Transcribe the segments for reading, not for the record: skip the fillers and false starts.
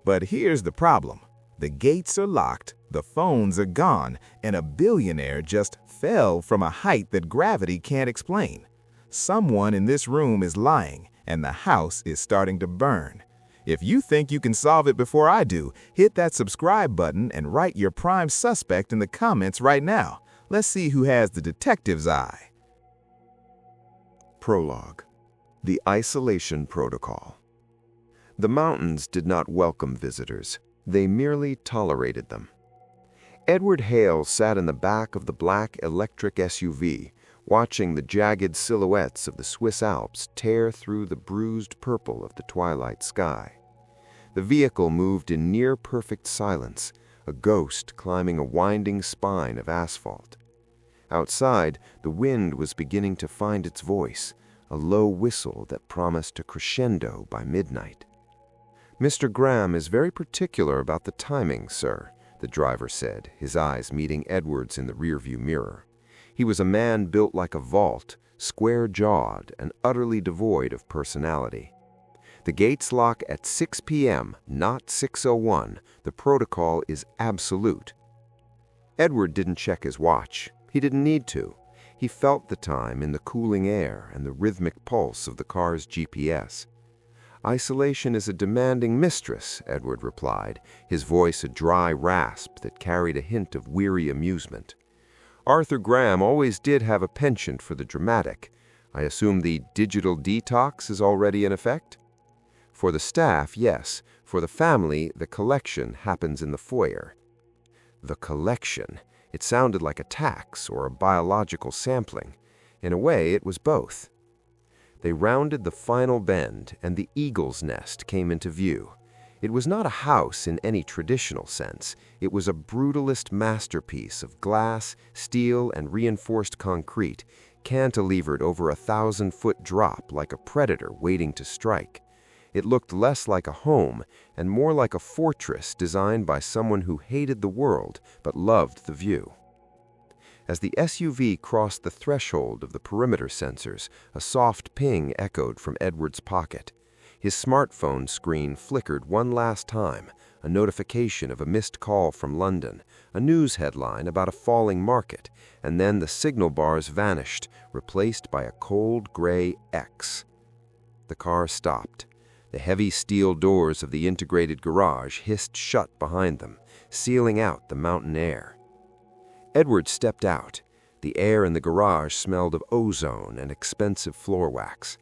But here's the problem. The gates are locked, the phones are gone, and a billionaire just fell from a height that gravity can't explain. Someone in this room is lying, and the house is starting to burn. If you think you can solve it before I do, hit that subscribe button and write your prime suspect in the comments right now. Let's see who has the detective's eye. Prologue. The Isolation Protocol. The mountains did not welcome visitors. They merely tolerated them. Edward Hale sat in the back of the black electric SUV, watching the jagged silhouettes of the Swiss Alps tear through the bruised purple of the twilight sky. The vehicle moved in near-perfect silence, a ghost climbing a winding spine of asphalt. Outside, the wind was beginning to find its voice, a low whistle that promised a crescendo by midnight. "Mr. Graham is very particular about the timing, sir," the driver said, his eyes meeting Edward's in the rearview mirror. He was a man built like a vault, square-jawed and utterly devoid of personality. "The gates lock at 6 p.m., not 6:01. The protocol is absolute." Edward didn't check his watch. He didn't need to. He felt the time in the cooling air and the rhythmic pulse of the car's GPS. "Isolation is a demanding mistress," Edward replied, his voice a dry rasp that carried a hint of weary amusement. "Arthur Graham always did have a penchant for the dramatic. I assume the digital detox is already in effect?" "For the staff, yes. For the family, the collection happens in the foyer." The collection. It sounded like a tax or a biological sampling. In a way, it was both. They rounded the final bend, and the eagle's nest came into view. It was not a house in any traditional sense. It was a brutalist masterpiece of glass, steel, and reinforced concrete, cantilevered over a 1,000-foot drop like a predator waiting to strike. It looked less like a home and more like a fortress designed by someone who hated the world but loved the view. As the SUV crossed the threshold of the perimeter sensors, a soft ping echoed from Edward's pocket. His smartphone screen flickered one last time, a notification of a missed call from London, a news headline about a falling market, and then the signal bars vanished, replaced by a cold gray X. The car stopped. The heavy steel doors of the integrated garage hissed shut behind them, sealing out the mountain air. Edward stepped out. The air in the garage smelled of ozone and expensive floor wax.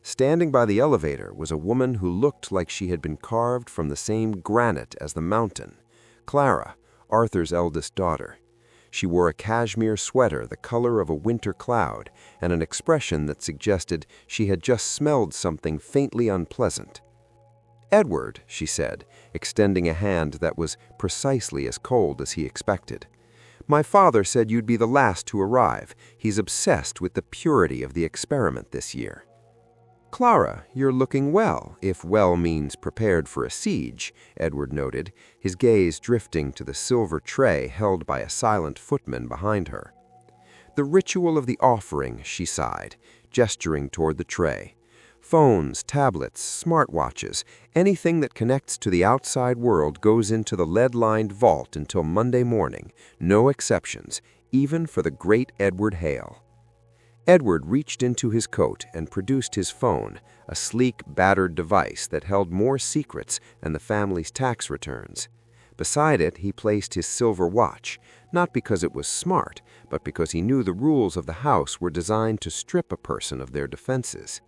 Standing by the elevator was a woman who looked like she had been carved from the same granite as the mountain, Clara, Arthur's eldest daughter. She wore a cashmere sweater the color of a winter cloud and an expression that suggested she had just smelled something faintly unpleasant. "Edward," she said, extending a hand that was precisely as cold as he expected. "My father said you'd be the last to arrive. He's obsessed with the purity of the experiment this year." "Clara, you're looking well, if well means prepared for a siege," Edward noted, his gaze drifting to the silver tray held by a silent footman behind her. "The ritual of the offering," she sighed, gesturing toward the tray. "Phones, tablets, smartwatches, anything that connects to the outside world goes into the lead-lined vault until Monday morning, no exceptions, even for the great Edward Hale." Edward reached into his coat and produced his phone, a sleek, battered device that held more secrets than the family's tax returns. Beside it, he placed his silver watch, not because it was smart, but because he knew the rules of the house were designed to strip a person of their defenses.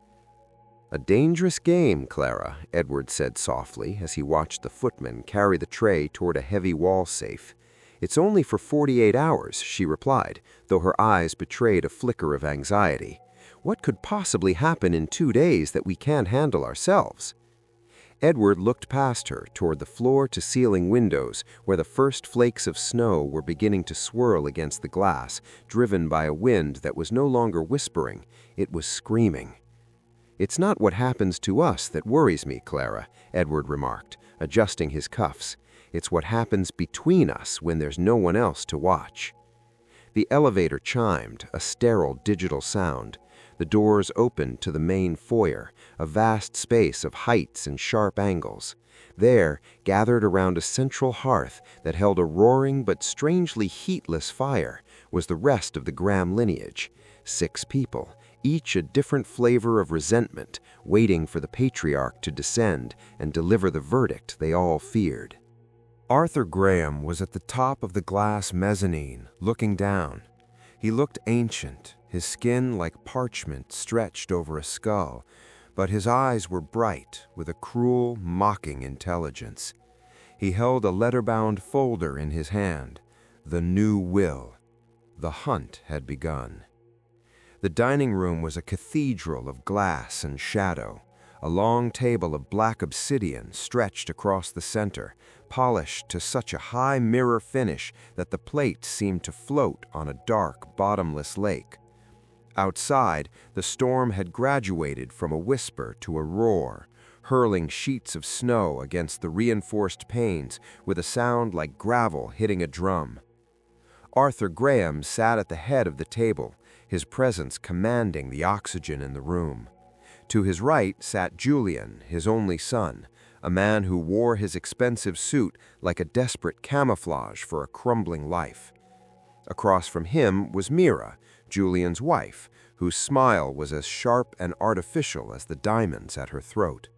"A dangerous game, Clara," Edward said softly as he watched the footman carry the tray toward a heavy wall safe. "It's only for 48 hours, she replied, though her eyes betrayed a flicker of anxiety. "What could possibly happen in 2 days that we can't handle ourselves?" Edward looked past her toward the floor-to-ceiling windows where the first flakes of snow were beginning to swirl against the glass, driven by a wind that was no longer whispering, it was screaming. "It's not what happens to us that worries me, Clara," Edward remarked, adjusting his cuffs. "It's what happens between us when there's no one else to watch." The elevator chimed, a sterile digital sound. The doors opened to the main foyer, a vast space of heights and sharp angles. There, gathered around a central hearth that held a roaring but strangely heatless fire, was the rest of the Graham lineage. 6 people, each a different flavor of resentment, waiting for the patriarch to descend and deliver the verdict they all feared. Arthur Graham was at the top of the glass mezzanine, looking down. He looked ancient, his skin like parchment stretched over a skull, but his eyes were bright with a cruel, mocking intelligence. He held a leather-bound folder in his hand, the new will. The hunt had begun. The dining room was a cathedral of glass and shadow. A long table of black obsidian stretched across the center, polished to such a high mirror finish that the plates seemed to float on a dark, bottomless lake. Outside, the storm had graduated from a whisper to a roar, hurling sheets of snow against the reinforced panes with a sound like gravel hitting a drum. Arthur Graham sat at the head of the table, his presence commanding the oxygen in the room. To his right sat Julian, his only son, a man who wore his expensive suit like a desperate camouflage for a crumbling life. Across from him was Mira, Julian's wife, whose smile was as sharp and artificial as the diamonds at her throat.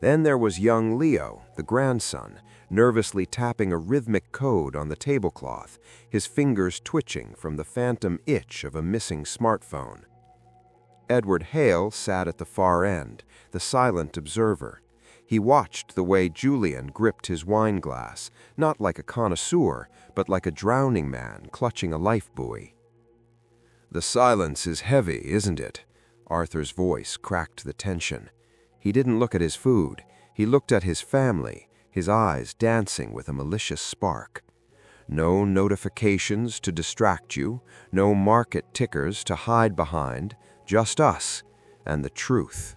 Then there was young Leo, the grandson, nervously tapping a rhythmic code on the tablecloth, his fingers twitching from the phantom itch of a missing smartphone. Edward Hale sat at the far end, the silent observer. He watched the way Julian gripped his wine glass, not like a connoisseur, but like a drowning man clutching a life buoy. "The silence is heavy, isn't it?" Arthur's voice cracked the tension. He didn't look at his food. He looked at his family, his eyes dancing with a malicious spark. No notifications to distract you, no market tickers to hide behind, just us and the truth.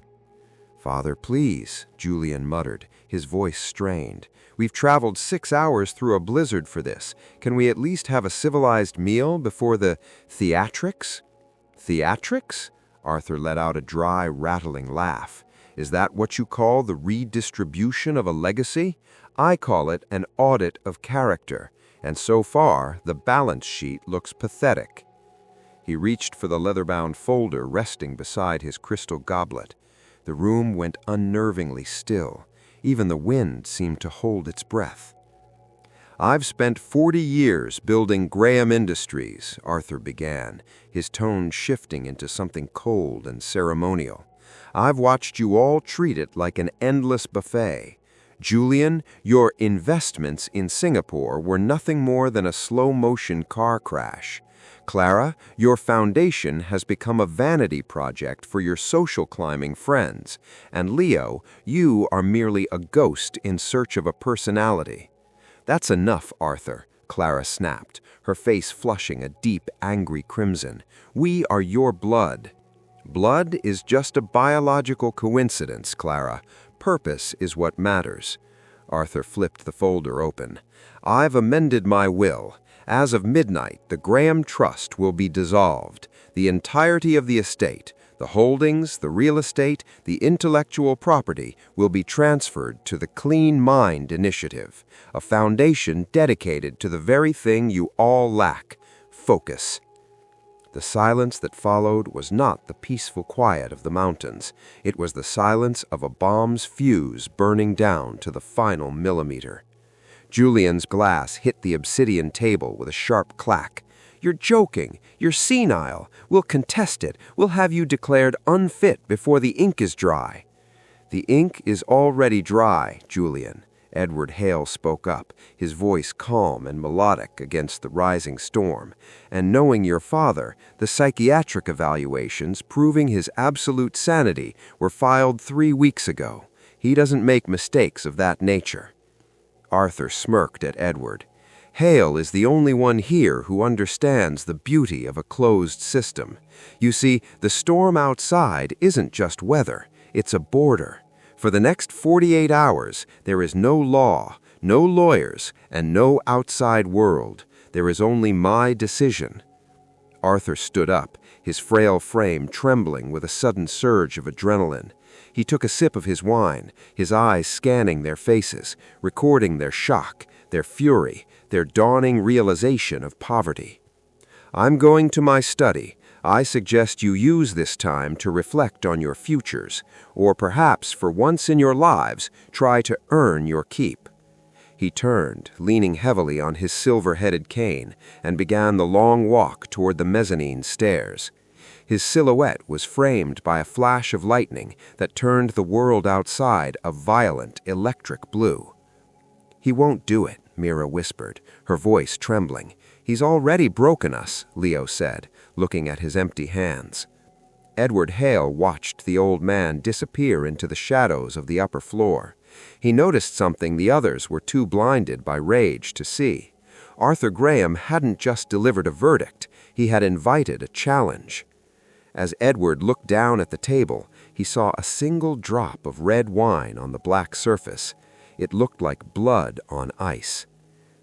"Father, please," Julian muttered, his voice strained. "We've traveled 6 hours through a blizzard for this. Can we at least have a civilized meal before the theatrics?" "Theatrics?" Arthur let out a dry, rattling laugh. "Is that what you call the redistribution of a legacy? I call it an audit of character, and so far the balance sheet looks pathetic." He reached for the leather-bound folder resting beside his crystal goblet. The room went unnervingly still. Even the wind seemed to hold its breath. "I've spent 40 years building Graham Industries," Arthur began, his tone shifting into something cold and ceremonial. "I've watched you all treat it like an endless buffet. Julian, your investments in Singapore were nothing more than a slow-motion car crash. Clara, your foundation has become a vanity project for your social climbing friends. And Leo, you are merely a ghost in search of a personality." "That's enough, Arthur," Clara snapped, her face flushing a deep, angry crimson. "We are your blood." "Blood is just a biological coincidence, Clara. Purpose is what matters." Arthur flipped the folder open. "I've amended my will. As of midnight, the Graham Trust will be dissolved. The entirety of the estate, the holdings, the real estate, the intellectual property will be transferred to the Clean Mind Initiative, a foundation dedicated to the very thing you all lack: focus." The silence that followed was not the peaceful quiet of the mountains. It was the silence of a bomb's fuse burning down to the final millimeter. Julian's glass hit the obsidian table with a sharp clack. "You're joking. You're senile. We'll contest it. We'll have you declared unfit before the ink is dry." "The ink is already dry, Julian," Edward Hale spoke up, his voice calm and melodic against the rising storm. "And knowing your father, the psychiatric evaluations proving his absolute sanity were filed 3 weeks ago. He doesn't make mistakes of that nature." Arthur smirked at Edward. "Hale is the only one here who understands the beauty of a closed system. You see, the storm outside isn't just weather, it's a border. For the next 48 hours, there is no law, no lawyers, and no outside world. There is only my decision." Arthur stood up, his frail frame trembling with a sudden surge of adrenaline. He took a sip of his wine, his eyes scanning their faces, recording their shock, their fury, their dawning realization of poverty. "I'm going to my study. I suggest you use this time to reflect on your futures, or perhaps for once in your lives, try to earn your keep." He turned, leaning heavily on his silver-headed cane, and began the long walk toward the mezzanine stairs. His silhouette was framed by a flash of lightning that turned the world outside a violent, electric blue. "He won't do it," Mira whispered, her voice trembling. "He's already broken us," Leo said, looking at his empty hands. Edward Hale watched the old man disappear into the shadows of the upper floor. He noticed something the others were too blinded by rage to see. Arthur Graham hadn't just delivered a verdict, he had invited a challenge. As Edward looked down at the table, he saw a single drop of red wine on the black surface. It looked like blood on ice.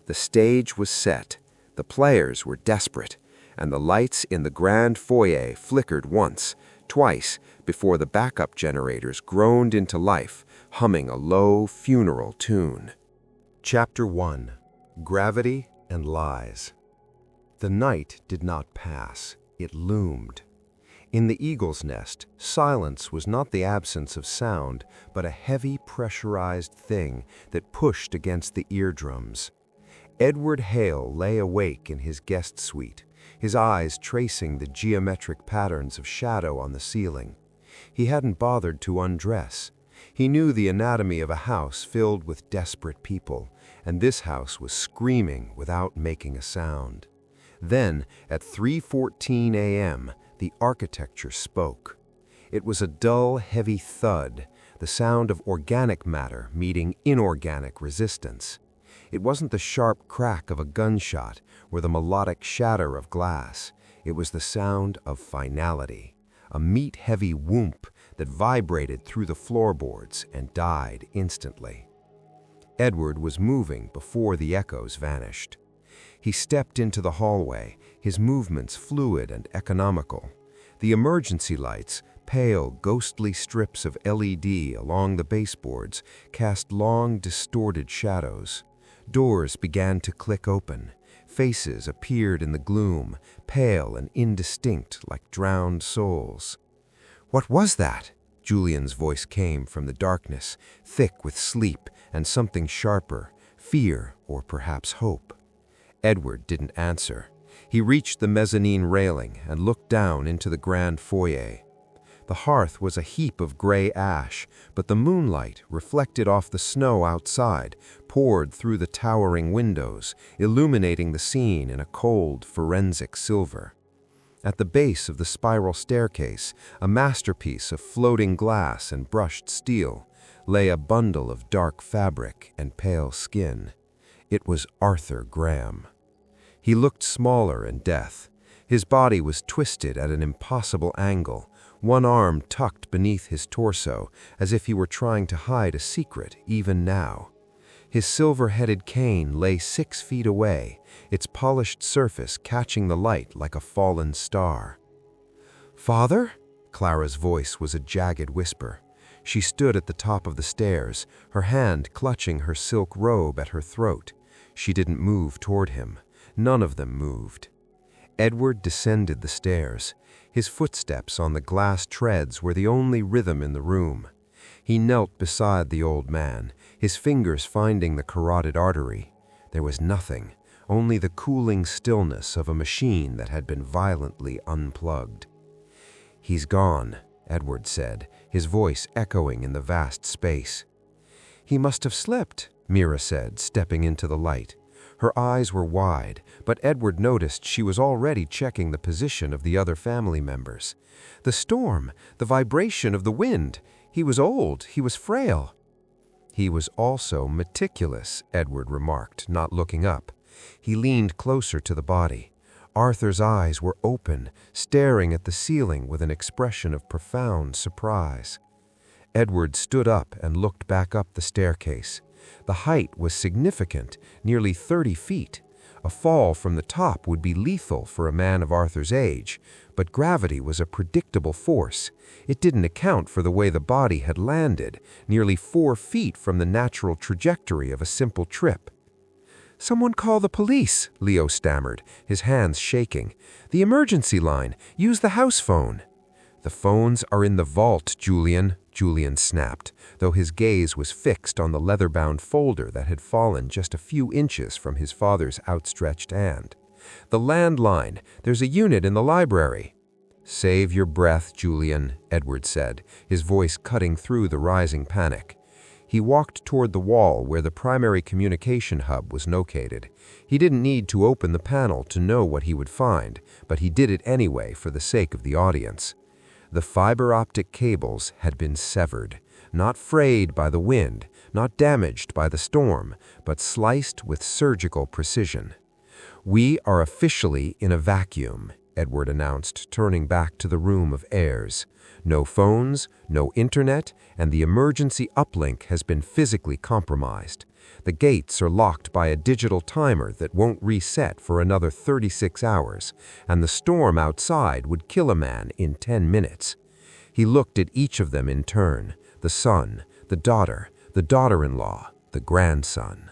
The stage was set, the players were desperate, and the lights in the grand foyer flickered once, twice, before the backup generators groaned into life, humming a low funeral tune. Chapter 1. Gravity and Lies. The night did not pass. It loomed. In the eagle's nest, silence was not the absence of sound, but a heavy, pressurized thing that pushed against the eardrums. Edward Hale lay awake in his guest suite, his eyes tracing the geometric patterns of shadow on the ceiling. He hadn't bothered to undress. He knew the anatomy of a house filled with desperate people, and this house was screaming without making a sound. Then, at 3:14 a.m., the architecture spoke. It was a dull, heavy thud, the sound of organic matter meeting inorganic resistance. It wasn't the sharp crack of a gunshot or the melodic shatter of glass. It was the sound of finality, a meat-heavy whoomp that vibrated through the floorboards and died instantly. Edward was moving before the echoes vanished. He stepped into the hallway, his movements fluid and economical. The emergency lights, pale, ghostly strips of LED along the baseboards, cast long, distorted shadows. Doors began to click open. Faces appeared in the gloom, pale and indistinct like drowned souls. "What was that?" Julian's voice came from the darkness, thick with sleep and something sharper, fear or perhaps hope. Edward didn't answer. He reached the mezzanine railing and looked down into the grand foyer. The hearth was a heap of gray ash, but the moonlight, reflected off the snow outside, poured through the towering windows, illuminating the scene in a cold, forensic silver. At the base of the spiral staircase, a masterpiece of floating glass and brushed steel, lay a bundle of dark fabric and pale skin. It was Arthur Graham. He looked smaller in death. His body was twisted at an impossible angle, one arm tucked beneath his torso, as if he were trying to hide a secret even now. His silver-headed cane lay 6 feet away, its polished surface catching the light like a fallen star. "Father?" Clara's voice was a jagged whisper. She stood at the top of the stairs, her hand clutching her silk robe at her throat. She didn't move toward him. None of them moved. Edward descended the stairs. His footsteps on the glass treads were the only rhythm in the room. He knelt beside the old man, his fingers finding the carotid artery. There was nothing, only the cooling stillness of a machine that had been violently unplugged. "He's gone," Edward said, his voice echoing in the vast space. "He must have slipped," Mira said, stepping into the light. Her eyes were wide, but Edward noticed she was already checking the position of the other family members. "The storm, the vibration of the wind. He was old, he was frail." "He was also meticulous," Edward remarked, not looking up. He leaned closer to the body. Arthur's eyes were open, staring at the ceiling with an expression of profound surprise. Edward stood up and looked back up the staircase. The height was significant, nearly 30 feet. A fall from the top would be lethal for a man of Arthur's age, but gravity was a predictable force. It didn't account for the way the body had landed, nearly 4 feet from the natural trajectory of a simple trip. "Someone call the police," Leo stammered, his hands shaking. "The emergency line. Use the house phone." "The phones are in the vault, Julian," Julian snapped, though his gaze was fixed on the leather-bound folder that had fallen just a few inches from his father's outstretched hand. "The landline. There's a unit in the library." "Save your breath, Julian," Edward said, his voice cutting through the rising panic. He walked toward the wall where the primary communication hub was located. He didn't need to open the panel to know what he would find, but he did it anyway for the sake of the audience. The fiber optic cables had been severed, not frayed by the wind, not damaged by the storm, but sliced with surgical precision. "We are officially in a vacuum," Edward announced, turning back to the room of heirs. "No phones, no internet, and the emergency uplink has been physically compromised. The gates are locked by a digital timer that won't reset for another 36 hours, and the storm outside would kill a man in 10 minutes. He looked at each of them in turn, the son, the daughter-in-law, the grandson.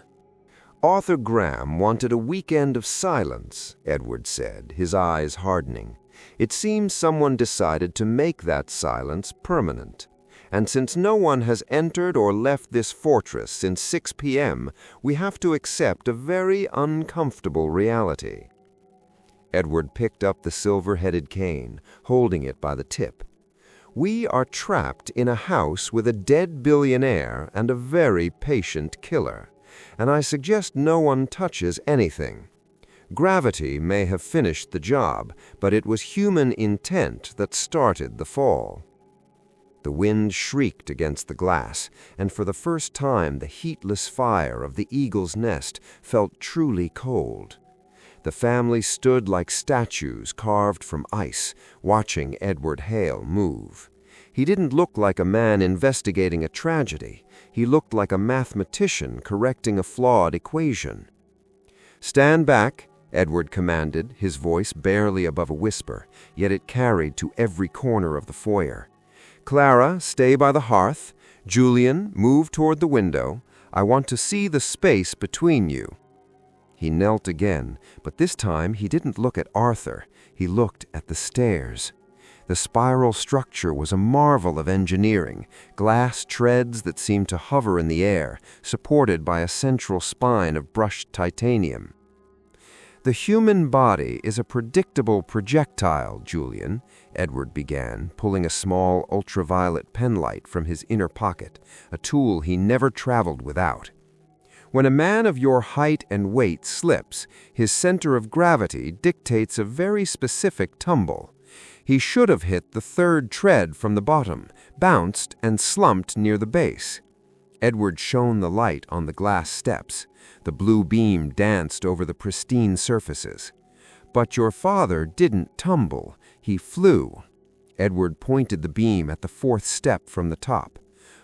Arthur Graham wanted a weekend of silence, Edward said, his eyes hardening. It seems someone decided to make that silence permanent. And since no one has entered or left this fortress since 6 p.m., we have to accept a very uncomfortable reality. Edward picked up the silver-headed cane, holding it by the tip. We are trapped in a house with a dead billionaire and a very patient killer, and I suggest no one touches anything. Gravity may have finished the job, but it was human intent that started the fall. The wind shrieked against the glass, and for the first time the heatless fire of the eagle's nest felt truly cold. The family stood like statues carved from ice, watching Edward Hale move. He didn't look like a man investigating a tragedy. He looked like a mathematician correcting a flawed equation. "Stand back," Edward commanded, his voice barely above a whisper, yet it carried to every corner of the foyer. "Clara, stay by the hearth. Julian, move toward the window. I want to see the space between you." He knelt again, but this time he didn't look at Arthur. He looked at the stairs. The spiral structure was a marvel of engineering, glass treads that seemed to hover in the air, supported by a central spine of brushed titanium. "The human body is a predictable projectile, Julian," Edward began, pulling a small ultraviolet penlight from his inner pocket, a tool he never traveled without. "When a man of your height and weight slips, his center of gravity dictates a very specific tumble. He should have hit the 3rd tread from the bottom, bounced, and slumped near the base." Edward shone the light on the glass steps. The blue beam danced over the pristine surfaces. "But your father didn't tumble. He flew." Edward pointed the beam at the 4th step from the top.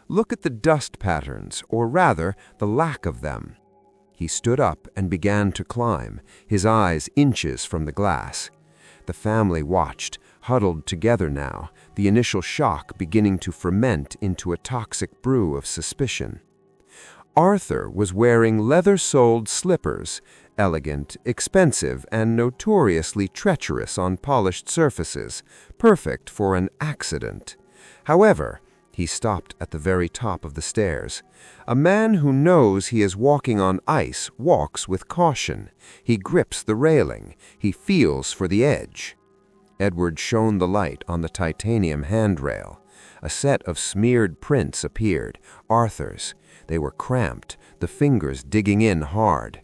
"Look at the dust patterns, or rather, the lack of them." He stood up and began to climb, his eyes inches from the glass. The family watched, huddled together now, the initial shock beginning to ferment into a toxic brew of suspicion. Arthur was wearing leather-soled slippers, elegant, expensive, and notoriously treacherous on polished surfaces, perfect for an accident. However, he stopped at the very top of the stairs. A man who knows he is walking on ice walks with caution. He grips the railing. He feels for the edge. Edward shone the light on the titanium handrail. A set of smeared prints appeared, Arthur's. They were cramped, the fingers digging in hard.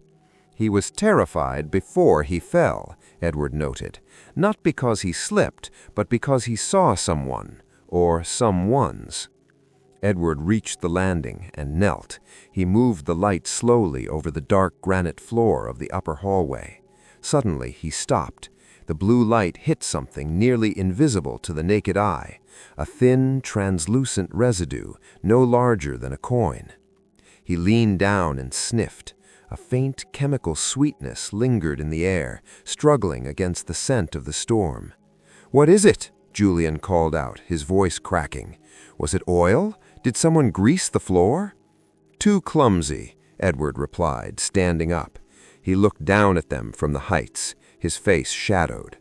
He was terrified before he fell, Edward noted, not because he slipped, but because he saw someone, or someones. Edward reached the landing and knelt. He moved the light slowly over the dark granite floor of the upper hallway. Suddenly he stopped. The blue light hit something nearly invisible to the naked eye, a thin, translucent residue no larger than a coin. He leaned down and sniffed. A faint chemical sweetness lingered in the air, struggling against the scent of the storm. "What is it?" Julian called out, his voice cracking. "Was it oil? Did someone grease the floor?" "Too clumsy," Edward replied, standing up. He looked down at them from the heights, his face shadowed.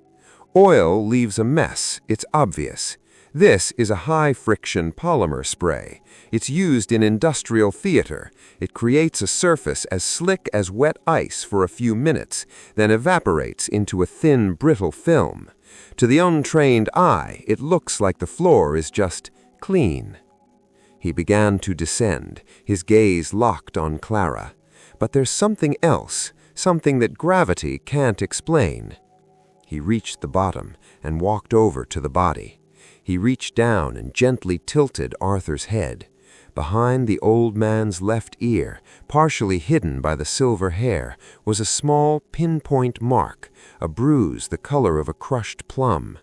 "Oil leaves a mess, it's obvious. This is a high-friction polymer spray. It's used in industrial theater. It creates a surface as slick as wet ice for a few minutes, then evaporates into a thin, brittle film. To the untrained eye, it looks like the floor is just clean." He began to descend, his gaze locked on Clara. "But there's something else, something that gravity can't explain." He reached the bottom and walked over to the body. He reached down and gently tilted Arthur's head. Behind the old man's left ear, partially hidden by the silver hair, was a small pinpoint mark, a bruise the color of a crushed plum.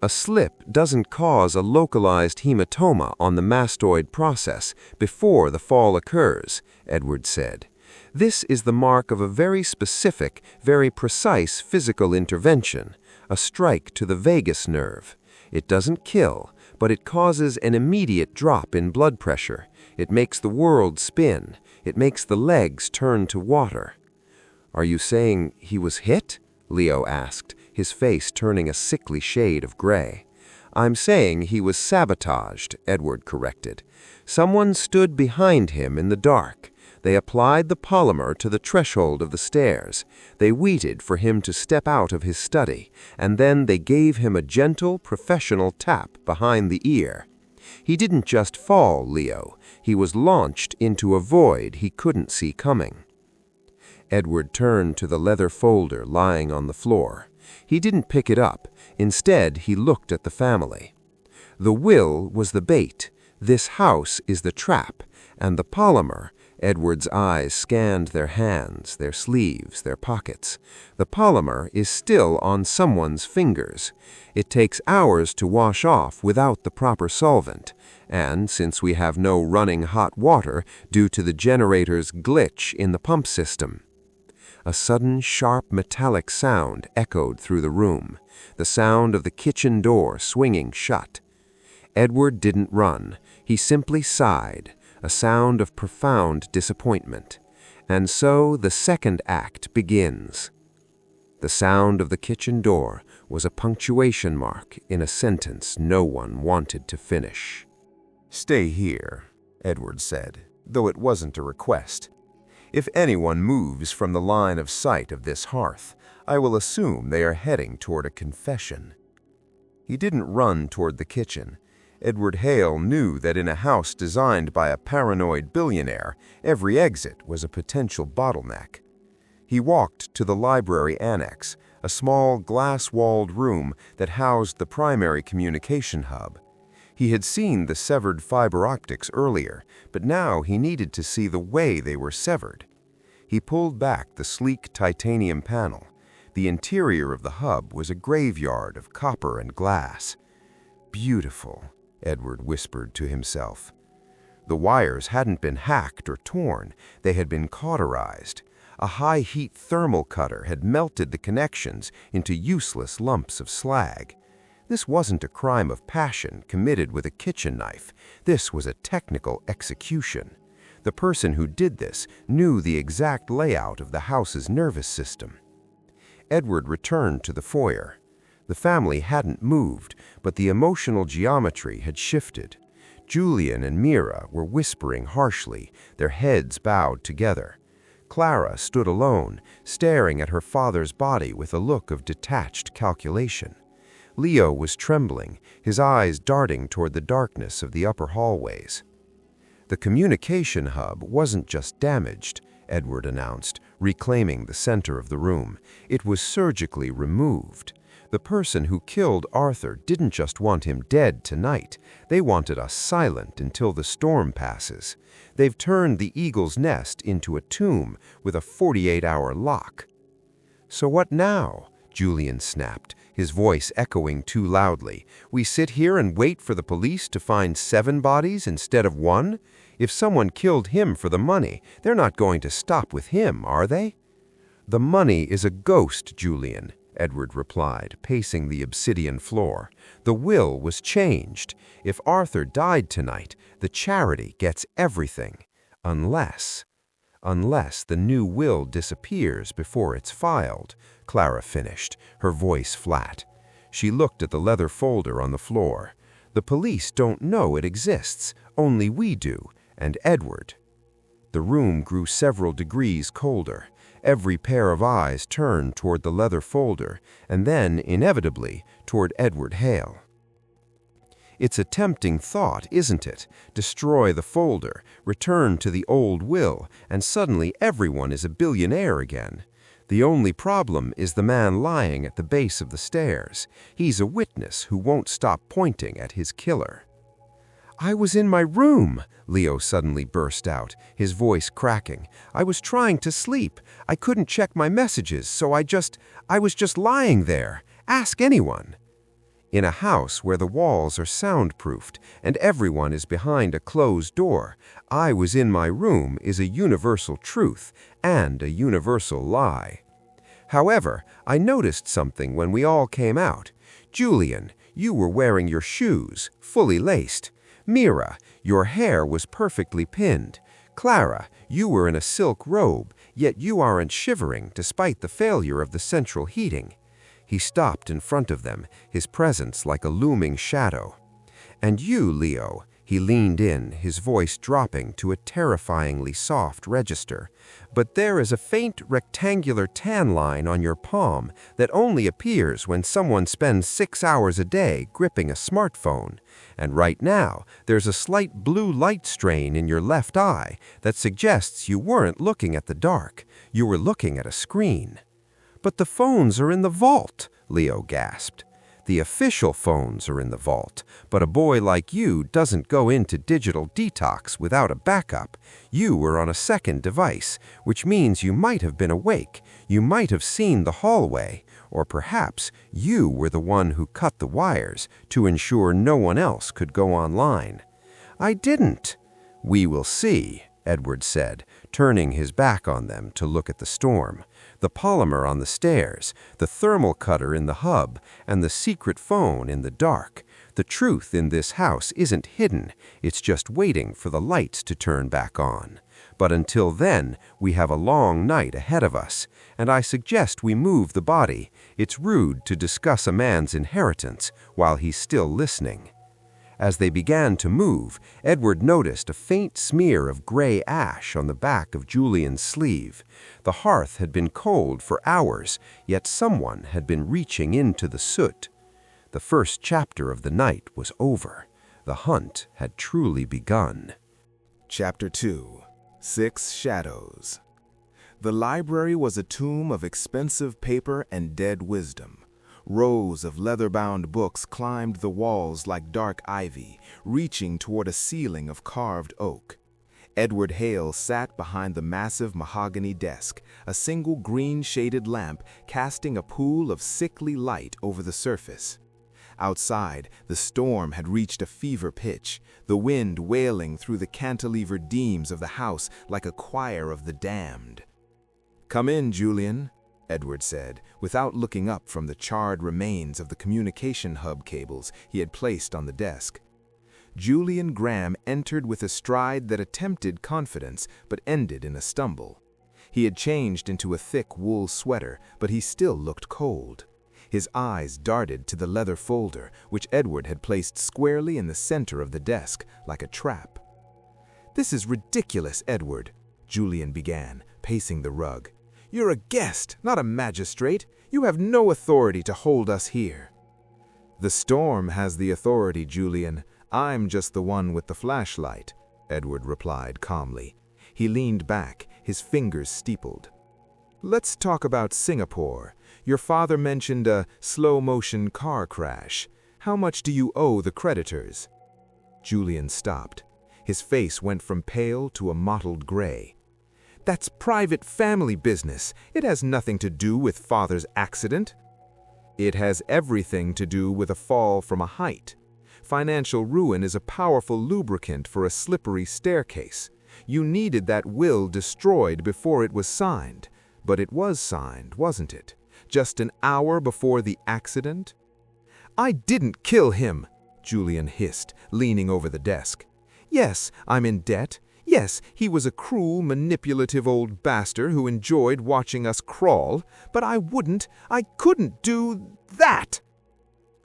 "A slip doesn't cause a localized hematoma on the mastoid process before the fall occurs," Edward said. "This is the mark of a very specific, very precise physical intervention, a strike to the vagus nerve. It doesn't kill, but it causes an immediate drop in blood pressure. It makes the world spin. It makes the legs turn to water." "Are you saying he was hit?" Leo asked, his face turning a sickly shade of gray. "I'm saying he was sabotaged," Edward corrected. "Someone stood behind him in the dark. They applied the polymer to the threshold of the stairs. They waited for him to step out of his study, and then they gave him a gentle, professional tap behind the ear. He didn't just fall, Leo. He was launched into a void he couldn't see coming." Edward turned to the leather folder lying on the floor. He didn't pick it up. Instead, he looked at the family. "The will was the bait. This house is the trap. And the polymer—" Edward's eyes scanned their hands, their sleeves, their pockets. "The polymer is still on someone's fingers. It takes hours to wash off without the proper solvent. And since we have no running hot water due to the generator's glitch in the pump system." A sudden, sharp, metallic sound echoed through the room, the sound of the kitchen door swinging shut. Edward didn't run. He simply sighed, a sound of profound disappointment. And so the second act begins. The sound of the kitchen door was a punctuation mark in a sentence no one wanted to finish. "Stay here," Edward said, though it wasn't a request. "If anyone moves from the line of sight of this hearth, I will assume they are heading toward a confession." He didn't run toward the kitchen. Edward Hale knew that in a house designed by a paranoid billionaire, every exit was a potential bottleneck. He walked to the library annex, a small glass-walled room that housed the primary communication hub. He had seen the severed fiber optics earlier, but now he needed to see the way they were severed. He pulled back the sleek titanium panel. The interior of the hub was a graveyard of copper and glass. "Beautiful," Edward whispered to himself. The wires hadn't been hacked or torn. They had been cauterized. A high-heat thermal cutter had melted the connections into useless lumps of slag. This wasn't a crime of passion committed with a kitchen knife. This was a technical execution. The person who did this knew the exact layout of the house's nervous system. Edward returned to the foyer. The family hadn't moved, but the emotional geometry had shifted. Julian and Mira were whispering harshly, their heads bowed together. Clara stood alone, staring at her father's body with a look of detached calculation. Leo was trembling, his eyes darting toward the darkness of the upper hallways. "The communication hub wasn't just damaged," Edward announced, reclaiming the center of the room. "It was surgically removed. The person who killed Arthur didn't just want him dead tonight. They wanted us silent until the storm passes. They've turned the eagle's nest into a tomb with a 48-hour lock." "So what now?" Julian snapped, his voice echoing too loudly. "We sit here and wait for the police to find 7 bodies instead of 1? If someone killed him for the money, they're not going to stop with him, are they? The money is a ghost, Julian, Edward replied, pacing the obsidian floor. The will was changed. If Arthur died tonight, the charity gets everything. Unless the new will disappears before it's filed, Clara finished, her voice flat. She looked at the leather folder on the floor. The police don't know it exists, only we do, and Edward. The room grew several degrees colder. Every pair of eyes turned toward the leather folder, and then, inevitably, toward Edward Hale. It's a tempting thought, isn't it? Destroy the folder, return to the old will, and suddenly everyone is a billionaire again. The only problem is the man lying at the base of the stairs. He's a witness who won't stop pointing at his killer. "I was in my room," Leo suddenly burst out, his voice cracking. "I was trying to sleep. I couldn't check my messages, so I was just lying there. Ask anyone." In a house where the walls are soundproofed and everyone is behind a closed door, "I was in my room" is a universal truth and a universal lie. However, I noticed something when we all came out. Julian, you were wearing your shoes, fully laced. Mira, your hair was perfectly pinned. Clara, you were in a silk robe, yet you aren't shivering despite the failure of the central heating. He stopped in front of them, his presence like a looming shadow. "And you, Leo," he leaned in, his voice dropping to a terrifyingly soft register. "But there is a faint rectangular tan line on your palm that only appears when someone spends 6 hours a day gripping a smartphone. And right now, there's a slight blue light strain in your left eye that suggests you weren't looking at the dark, you were looking at a screen." "But the phones are in the vault," Leo gasped. "The official phones are in the vault, but a boy like you doesn't go into digital detox without a backup. You were on a second device, which means you might have been awake, you might have seen the hallway, or perhaps you were the one who cut the wires to ensure no one else could go online." "I didn't." "We will see," Edward said, turning his back on them to look at the storm. The polymer on the stairs, the thermal cutter in the hub, and the secret phone in the dark. The truth in this house isn't hidden, it's just waiting for the lights to turn back on. But until then, we have a long night ahead of us, and I suggest we move the body. It's rude to discuss a man's inheritance while he's still listening. As they began to move, Edward noticed a faint smear of gray ash on the back of Julian's sleeve. The hearth had been cold for hours, yet someone had been reaching into the soot. The first chapter of the night was over. The hunt had truly begun. Chapter 2. 6 Shadows. The library was a tomb of expensive paper and dead wisdom. Rows of leather-bound books climbed the walls like dark ivy, reaching toward a ceiling of carved oak. Edward Hale sat behind the massive mahogany desk, a single green-shaded lamp casting a pool of sickly light over the surface. Outside, the storm had reached a fever pitch, the wind wailing through the cantilevered beams of the house like a choir of the damned. "Come in, Julian," Edward said, without looking up from the charred remains of the communication hub cables he had placed on the desk. Julian Graham entered with a stride that attempted confidence but ended in a stumble. He had changed into a thick wool sweater, but he still looked cold. His eyes darted to the leather folder, which Edward had placed squarely in the center of the desk, like a trap. "This is ridiculous, Edward," Julian began, pacing the rug. "You're a guest, not a magistrate. You have no authority to hold us here." "The storm has the authority, Julian. I'm just the one with the flashlight," Edward replied calmly. He leaned back, his fingers steepled. "Let's talk about Singapore. Your father mentioned a slow-motion car crash. How much do you owe the creditors?" Julian stopped. His face went from pale to a mottled gray. "That's private family business. It has nothing to do with father's accident." "It has everything to do with a fall from a height. Financial ruin is a powerful lubricant for a slippery staircase. You needed that will destroyed before it was signed. But it was signed, wasn't it? Just an hour before the accident? "I didn't kill him," Julian hissed, leaning over the desk. "Yes, I'm in debt. Yes, he was a cruel, manipulative old bastard who enjoyed watching us crawl, but I couldn't do that."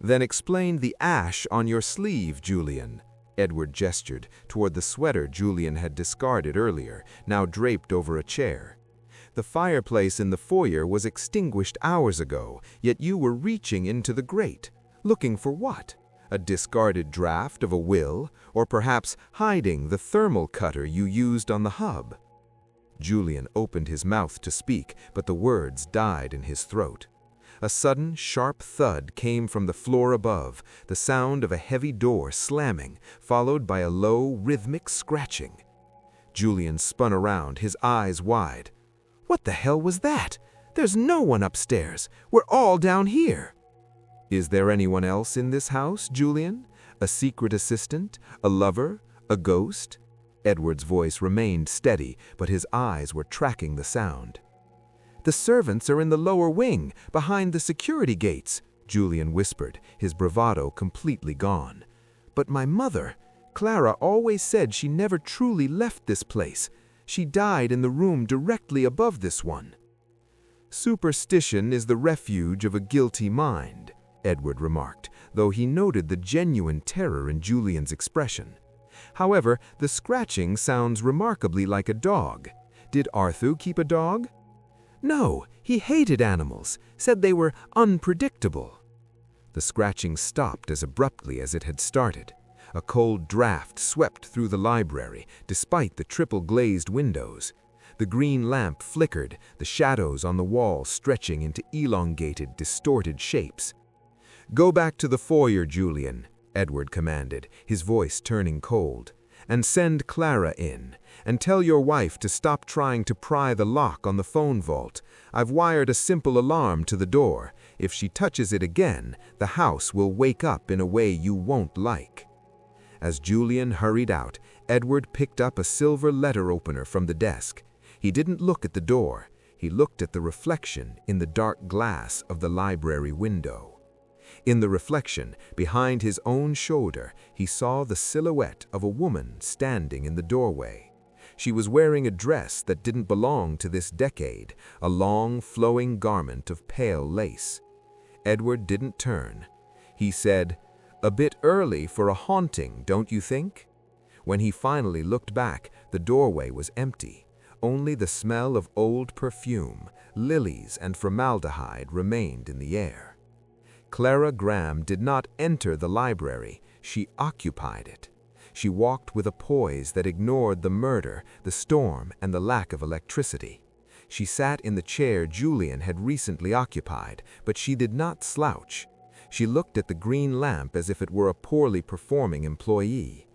"Then explain the ash on your sleeve, Julian." Edward gestured toward the sweater Julian had discarded earlier, now draped over a chair. "The fireplace in the foyer was extinguished hours ago, yet you were reaching into the grate. Looking for what? A discarded draft of a will, or perhaps hiding the thermal cutter you used on the hub?" Julian opened his mouth to speak, but the words died in his throat. A sudden, sharp thud came from the floor above, the sound of a heavy door slamming, followed by a low, rhythmic scratching. Julian spun around, his eyes wide. "What the hell was that? There's no one upstairs. We're all down here." "Is there anyone else in this house, Julian? A secret assistant? A lover? A ghost?" Edward's voice remained steady, but his eyes were tracking the sound. "The servants are in the lower wing, behind the security gates," Julian whispered, his bravado completely gone. "But my mother, Clara, always said she never truly left this place. She died in the room directly above this one." "Superstition is the refuge of a guilty mind," Edward remarked, though he noted the genuine terror in Julian's expression. "However, the scratching sounds remarkably like a dog. Did Arthur keep a dog?" "No, he hated animals, said they were unpredictable." The scratching stopped as abruptly as it had started. A cold draft swept through the library, despite the triple-glazed windows. The green lamp flickered, the shadows on the wall stretching into elongated, distorted shapes. "Go back to the foyer, Julian," Edward commanded, his voice turning cold. "And send Clara in. And tell your wife to stop trying to pry the lock on the phone vault. I've wired a simple alarm to the door. If she touches it again, the house will wake up in a way you won't like." As Julian hurried out, Edward picked up a silver letter opener from the desk. He didn't look at the door. He looked at the reflection in the dark glass of the library window. In the reflection, behind his own shoulder, he saw the silhouette of a woman standing in the doorway. She was wearing a dress that didn't belong to this decade, a long, flowing garment of pale lace. Edward didn't turn. He said, "A bit early for a haunting, don't you think?" When he finally looked back, the doorway was empty. Only the smell of old perfume, lilies, and formaldehyde remained in the air. Clara Graham did not enter the library, she occupied it. She walked with a poise that ignored the murder, the storm, and the lack of electricity. She sat in the chair Julian had recently occupied, but she did not slouch. She looked at the green lamp as if it were a poorly performing employee.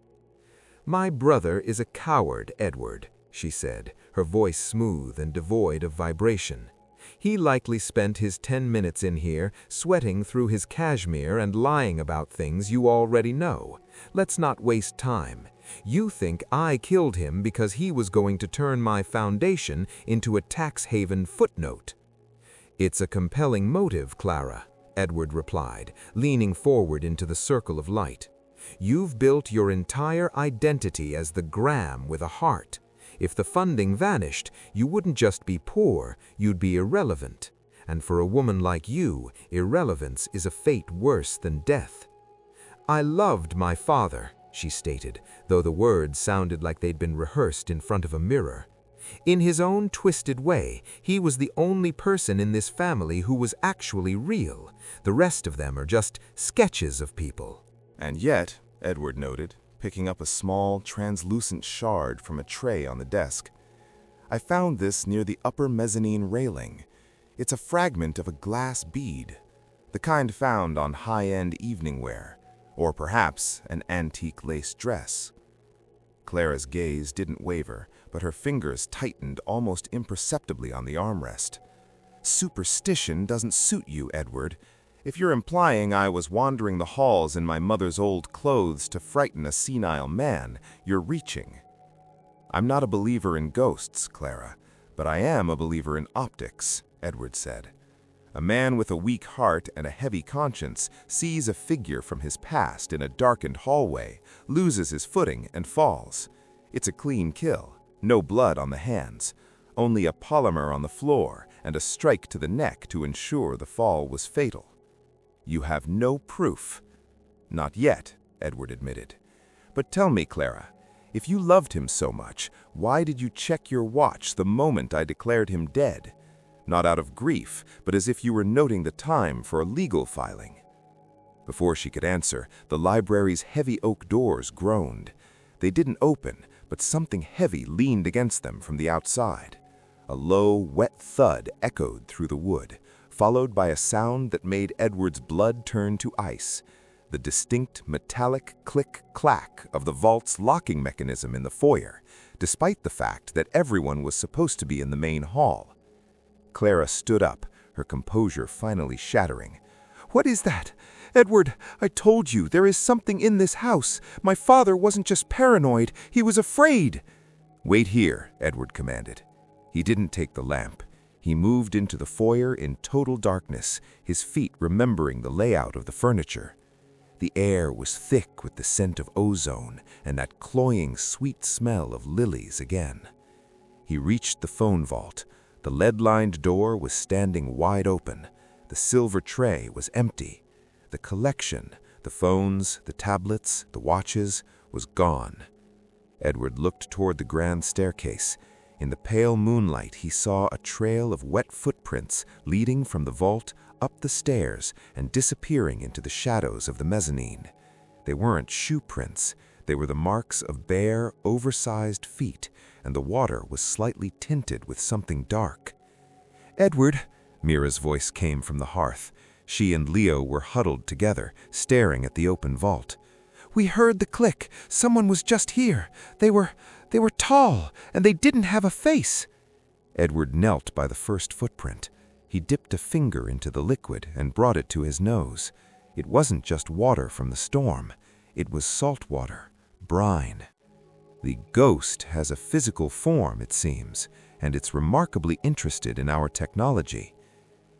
"My brother is a coward, Edward," she said, her voice smooth and devoid of vibration. "He likely spent his 10 minutes in here sweating through his cashmere and lying about things you already know. Let's not waste time. You think I killed him because he was going to turn my foundation into a tax haven footnote." "It's a compelling motive, Clara," Edward replied, leaning forward into the circle of light. "You've built your entire identity as the Graham with a heart. If the funding vanished, you wouldn't just be poor, you'd be irrelevant. And for a woman like you, irrelevance is a fate worse than death." "I loved my father," she stated, though the words sounded like they'd been rehearsed in front of a mirror. "In his own twisted way, he was the only person in this family who was actually real. The rest of them are just sketches of people." "And yet," Edward noted, picking up a small, translucent shard from a tray on the desk, "I found this near the upper mezzanine railing. It's a fragment of a glass bead, the kind found on high-end evening wear, or perhaps an antique lace dress." Clara's gaze didn't waver, but her fingers tightened almost imperceptibly on the armrest. "Superstition doesn't suit you, Edward. If you're implying I was wandering the halls in my mother's old clothes to frighten a senile man, you're reaching. I'm not a believer in ghosts, Clara, but I am a believer in optics, Edward said. A man with a weak heart and a heavy conscience sees a figure from his past in a darkened hallway, loses his footing, and falls. It's a clean kill, no blood on the hands, only a polymer on the floor and a strike to the neck to ensure the fall was fatal. You have no proof. Not yet, Edward admitted. But tell me, Clara, if you loved him so much, why did you check your watch the moment I declared him dead? Not out of grief, but as if you were noting the time for a legal filing. Before she could answer, the library's heavy oak doors groaned. They didn't open, but something heavy leaned against them from the outside. A low, wet thud echoed through the wood, followed by a sound that made Edward's blood turn to ice. The distinct metallic click-clack of the vault's locking mechanism in the foyer, despite the fact that everyone was supposed to be in the main hall. Clara stood up, her composure finally shattering. "What is that? Edward, I told you, there is something in this house. My father wasn't just paranoid, he was afraid." "Wait here," Edward commanded. He didn't take the lamp. He moved into the foyer in total darkness, his feet remembering the layout of the furniture. The air was thick with the scent of ozone and that cloying sweet smell of lilies again. He reached the phone vault. The lead-lined door was standing wide open. The silver tray was empty. The collection, the phones, the tablets, the watches, was gone. Edward looked toward the grand staircase. In the pale moonlight, he saw a trail of wet footprints leading from the vault up the stairs and disappearing into the shadows of the mezzanine. They weren't shoe prints. They were the marks of bare, oversized feet, and the water was slightly tinted with something dark. "Edward," Mira's voice came from the hearth. She and Leo were huddled together, staring at the open vault. "We heard the click. Someone was just here. They were tall, and they didn't have a face." Edward knelt by the first footprint. He dipped a finger into the liquid and brought it to his nose. It wasn't just water from the storm. It was salt water, brine. The ghost has a physical form, it seems, and it's remarkably interested in our technology.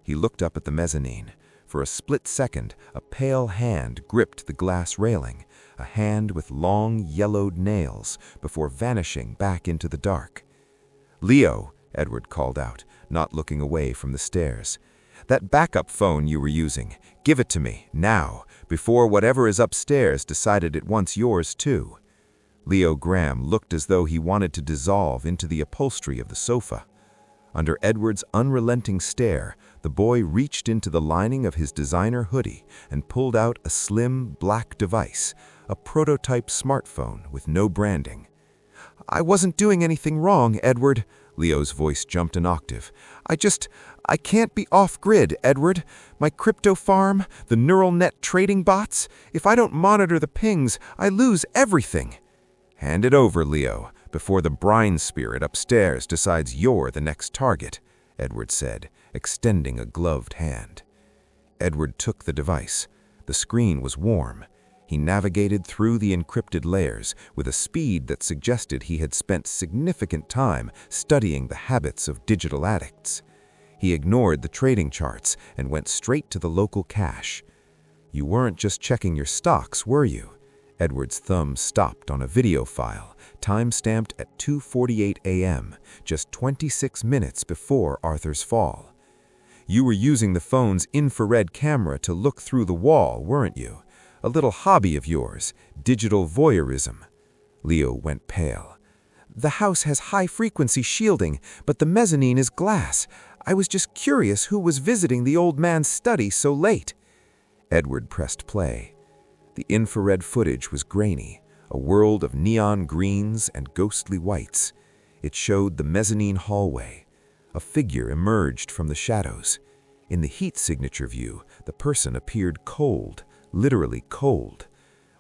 He looked up at the mezzanine. For a split second, a pale hand gripped the glass railing, a hand with long, yellowed nails, before vanishing back into the dark. "Leo," Edward called out, not looking away from the stairs. "That backup phone you were using, give it to me, now, before whatever is upstairs decided it wants yours too." Leo Graham looked as though he wanted to dissolve into the upholstery of the sofa. Under Edward's unrelenting stare, the boy reached into the lining of his designer hoodie and pulled out a slim, black device, a prototype smartphone with no branding. "I wasn't doing anything wrong, Edward." Leo's voice jumped an octave. I can't be off-grid, Edward. My crypto farm, the neural net trading bots, if I don't monitor the pings, I lose everything." "Hand it over, Leo, before the brine spirit upstairs decides you're the next target," Edward said, extending a gloved hand. Edward took the device. The screen was warm. He navigated through the encrypted layers with a speed that suggested he had spent significant time studying the habits of digital addicts. He ignored the trading charts and went straight to the local cache. "You weren't just checking your stocks, were you?" Edward's thumb stopped on a video file, time-stamped at 2:48 a.m., just 26 minutes before Arthur's fall. "You were using the phone's infrared camera to look through the wall, weren't you? A little hobby of yours, digital voyeurism." Leo went pale. "The house has high-frequency shielding, but the mezzanine is glass. I was just curious who was visiting the old man's study so late." Edward pressed play. The infrared footage was grainy, a world of neon greens and ghostly whites. It showed the mezzanine hallway. A figure emerged from the shadows. In the heat signature view, the person appeared cold, literally cold.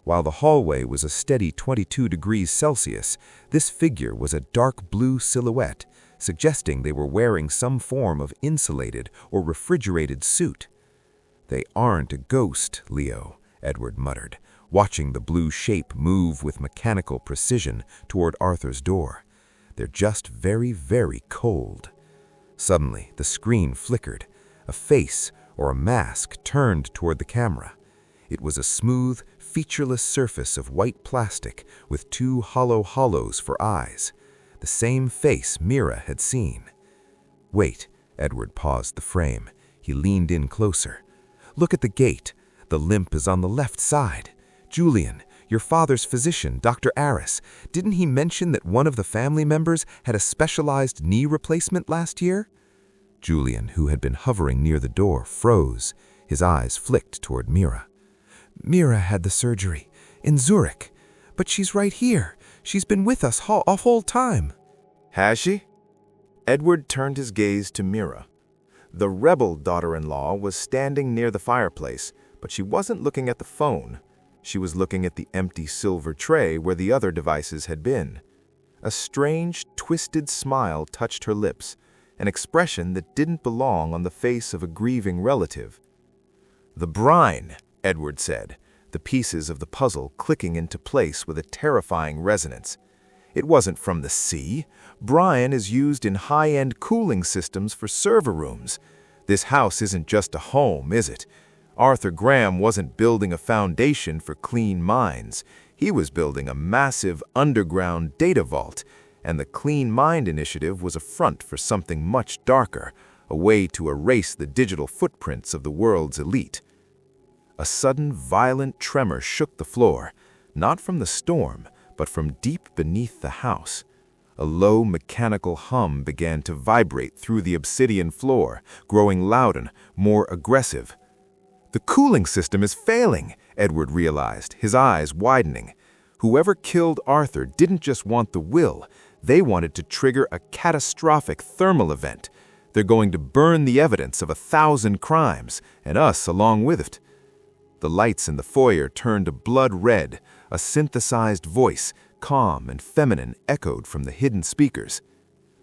While the hallway was a steady 22 degrees Celsius, this figure was a dark blue silhouette, suggesting they were wearing some form of insulated or refrigerated suit. "They aren't a ghost, Leo," Edward muttered, watching the blue shape move with mechanical precision toward Arthur's door. "They're just very, very cold." Suddenly, the screen flickered. A face, or a mask, turned toward the camera. It was a smooth, featureless surface of white plastic with two hollow hollows for eyes. The same face Mira had seen. "Wait," Edward paused the frame. He leaned in closer. "Look at the gate. The limp is on the left side. Julian, your father's physician, Dr. Aris, didn't he mention that one of the family members had a specialized knee replacement last year?" Julian, who had been hovering near the door, froze. His eyes flicked toward Mira. "Mira had the surgery in Zurich, but she's right here. She's been with us a whole time." Has she? Edward turned his gaze to Mira. The rebel daughter-in-law was standing near the fireplace, but she wasn't looking at the phone. She was looking at the empty silver tray where the other devices had been. A strange, twisted smile touched her lips, an expression that didn't belong on the face of a grieving relative. "The brine," Edward said, the pieces of the puzzle clicking into place with a terrifying resonance. "It wasn't from the sea. Brine is used in high-end cooling systems for server rooms. This house isn't just a home, is it? Arthur Graham wasn't building a foundation for clean minds. He was building a massive underground data vault, and the Clean Mind Initiative was a front for something much darker, a way to erase the digital footprints of the world's elite." A sudden, violent tremor shook the floor, not from the storm, but from deep beneath the house. A low, mechanical hum began to vibrate through the obsidian floor, growing louder, more aggressive. "The cooling system is failing," Edward realized, his eyes widening. Whoever killed Arthur didn't just want the will, they wanted to trigger a catastrophic thermal event. They're going to burn the evidence of 1,000 crimes, and us along with it. The lights in the foyer turned a blood red. A synthesized voice, calm and feminine, echoed from the hidden speakers.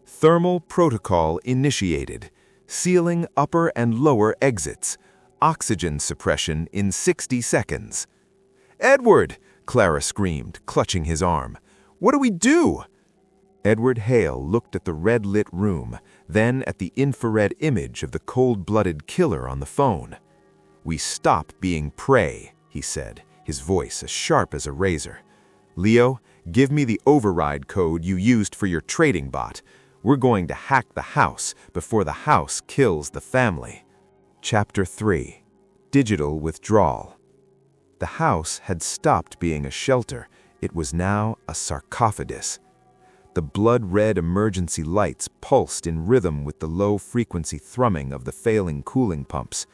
"Thermal protocol initiated. Sealing upper and lower exits. Oxygen suppression in 60 seconds. "Edward!" Clara screamed, clutching his arm. "What do we do?" Edward Hale looked at the red-lit room, then at the infrared image of the cold-blooded killer on the phone. "We stop being prey," he said, his voice as sharp as a razor. "Leo, give me the override code you used for your trading bot. We're going to hack the house before the house kills the family." Chapter 3. Digital Withdrawal. The house had stopped being a shelter. It was now a sarcophagus. The blood-red emergency lights pulsed in rhythm with the low-frequency thrumming of the failing cooling pumps.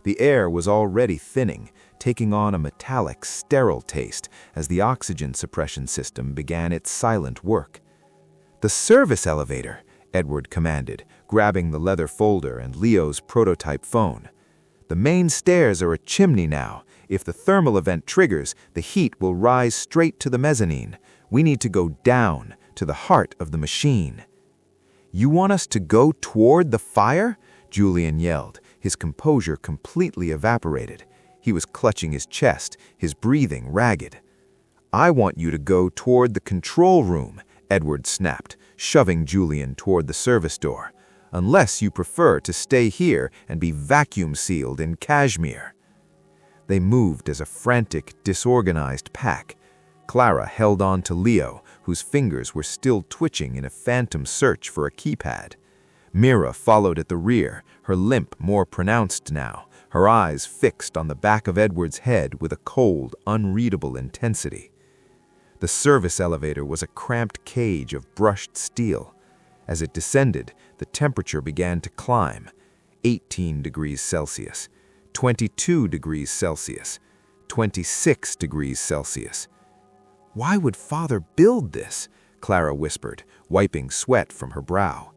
The air was already thinning, taking on a metallic, sterile taste as the oxygen suppression system began its silent work. "The service elevator," Edward commanded, grabbing the leather folder and Leo's prototype phone. "The main stairs are a chimney now. If the thermal event triggers, the heat will rise straight to the mezzanine. We need to go down, to the heart of the machine." "You want us to go toward the fire?" Julian yelled, his composure completely evaporated. He was clutching his chest, his breathing ragged. "I want you to go toward the control room," Edward snapped, shoving Julian toward the service door. "Unless you prefer to stay here and be vacuum-sealed in cashmere." They moved as a frantic, disorganized pack. Clara held on to Leo, whose fingers were still twitching in a phantom search for a keypad. Mira followed at the rear, her limp more pronounced now, her eyes fixed on the back of Edward's head with a cold, unreadable intensity. The service elevator was a cramped cage of brushed steel. As it descended, the temperature began to climb. 18 degrees Celsius, 22 degrees Celsius, 26 degrees Celsius. "Why would Father build this?" Clara whispered, wiping sweat from her brow.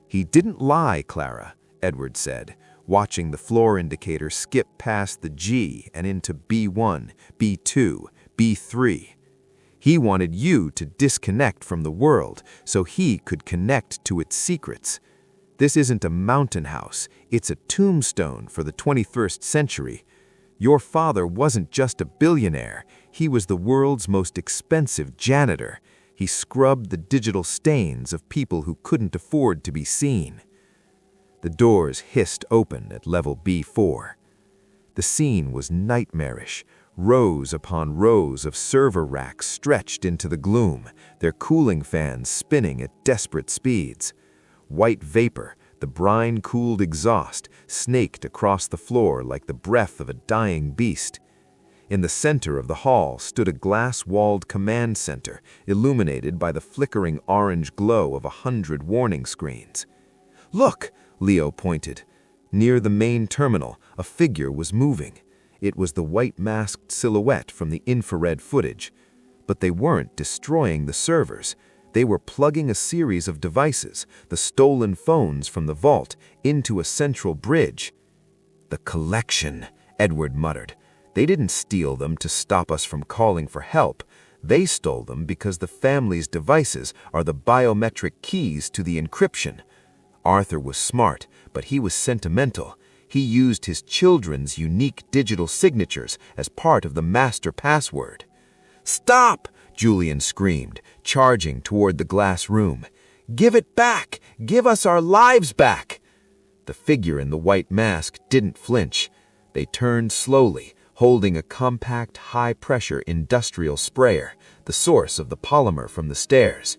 "He didn't lie, Clara," Edward said, watching the floor indicator skip past the G and into B1, B2, B3. "He wanted you to disconnect from the world so he could connect to its secrets." This isn't a mountain house, it's a tombstone for the 21st century. Your father wasn't just a billionaire, he was the world's most expensive janitor. He scrubbed the digital stains of people who couldn't afford to be seen. The doors hissed open at level B4. The scene was nightmarish. Rows upon rows of server racks stretched into the gloom, their cooling fans spinning at desperate speeds. White vapor, the brine-cooled exhaust, snaked across the floor like the breath of a dying beast. In the center of the hall stood a glass-walled command center, illuminated by the flickering orange glow of 100 warning screens. "Look!" Leo pointed. Near the main terminal, a figure was moving. It was the white-masked silhouette from the infrared footage. But they weren't destroying the servers. They were plugging a series of devices, the stolen phones from the vault, into a central bridge. "The collection," Edward muttered. "They didn't steal them to stop us from calling for help. They stole them because the family's devices are the biometric keys to the encryption." Arthur was smart, but he was sentimental. He used his children's unique digital signatures as part of the master password. "Stop!" Julian screamed, charging toward the glass room. "Give it back! Give us our lives back!" The figure in the white mask didn't flinch. They turned slowly, holding a compact, high-pressure industrial sprayer, the source of the polymer from the stairs.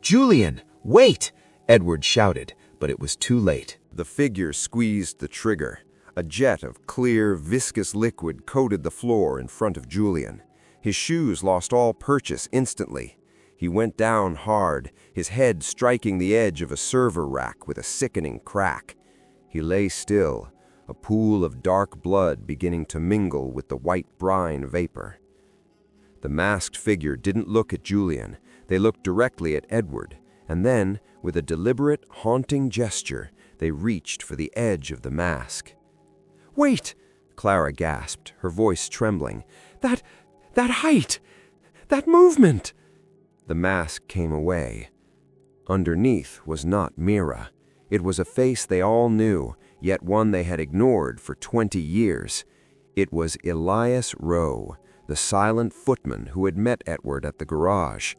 "Julian, wait!" Edward shouted, but it was too late. The figure squeezed the trigger. A jet of clear, viscous liquid coated the floor in front of Julian. His shoes lost all purchase instantly. He went down hard, his head striking the edge of a server rack with a sickening crack. He lay still, a pool of dark blood beginning to mingle with the white brine vapor. The masked figure didn't look at Julian. They looked directly at Edward, and then, with a deliberate, haunting gesture, they reached for the edge of the mask. "Wait!" Clara gasped, her voice trembling. That height! That movement!" The mask came away. Underneath was not Mira. It was a face they all knew, yet one they had ignored for 20 years. It was Elias Rowe, the silent footman who had met Edward at the garage.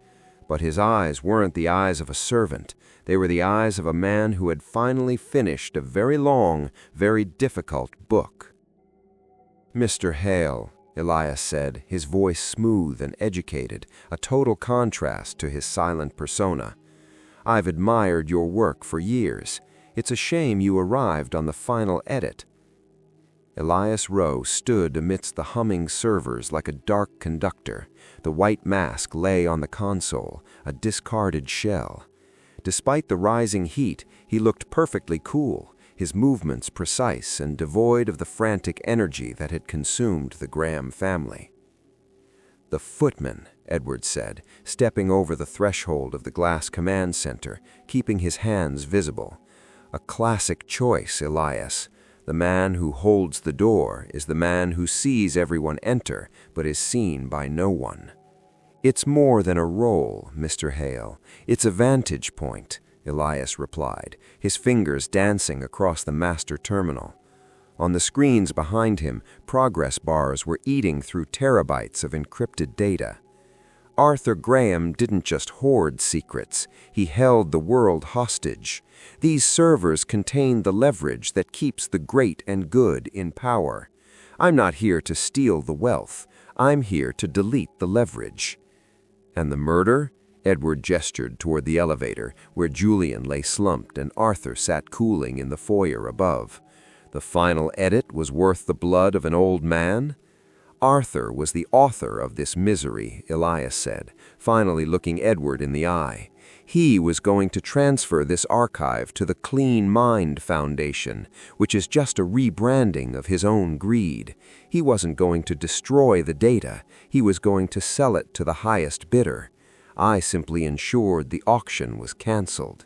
But his eyes weren't the eyes of a servant. They were the eyes of a man who had finally finished a very long, very difficult book. "Mr. Hale," Elias said, his voice smooth and educated, a total contrast to his silent persona. "I've admired your work for years. It's a shame you arrived on the final edit." Elias Rowe stood amidst the humming servers like a dark conductor. The white mask lay on the console, a discarded shell. Despite the rising heat, he looked perfectly cool, his movements precise and devoid of the frantic energy that had consumed the Graham family. "The footman," Edward said, stepping over the threshold of the glass command center, keeping his hands visible. "A classic choice, Elias. The man who holds the door is the man who sees everyone enter, but is seen by no one." "It's more than a role, Mr. Hale. It's a vantage point," Elias replied, his fingers dancing across the master terminal. On the screens behind him, progress bars were eating through terabytes of encrypted data. Arthur Graham didn't just hoard secrets, he held the world hostage. These servers contain the leverage that keeps the great and good in power. I'm not here to steal the wealth, I'm here to delete the leverage. "And the murder?" Edward gestured toward the elevator, where Julian lay slumped and Arthur sat cooling in the foyer above. "The final edit was worth the blood of an old man?" "Arthur was the author of this misery," Elias said, finally looking Edward in the eye. "He was going to transfer this archive to the Clean Mind Foundation, which is just a rebranding of his own greed. He wasn't going to destroy the data, he was going to sell it to the highest bidder. I simply ensured the auction was canceled."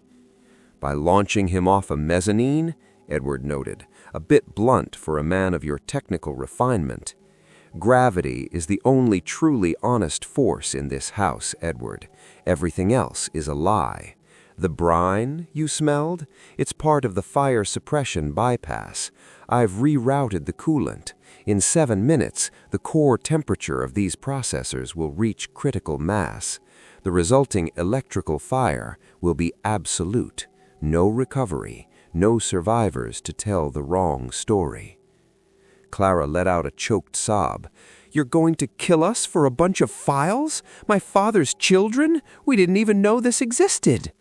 "By launching him off a mezzanine?" Edward noted, a bit blunt for a man of your technical refinement. "Gravity is the only truly honest force in this house, Edward. Everything else is a lie. The brine you smelled? It's part of the fire suppression bypass. I've rerouted the coolant. In 7 minutes, the core temperature of these processors will reach critical mass. The resulting electrical fire will be absolute. No recovery, no survivors to tell the wrong story. Clara let out a choked sob. You're going to kill us for a bunch of files? My father's children? We didn't even know this existed.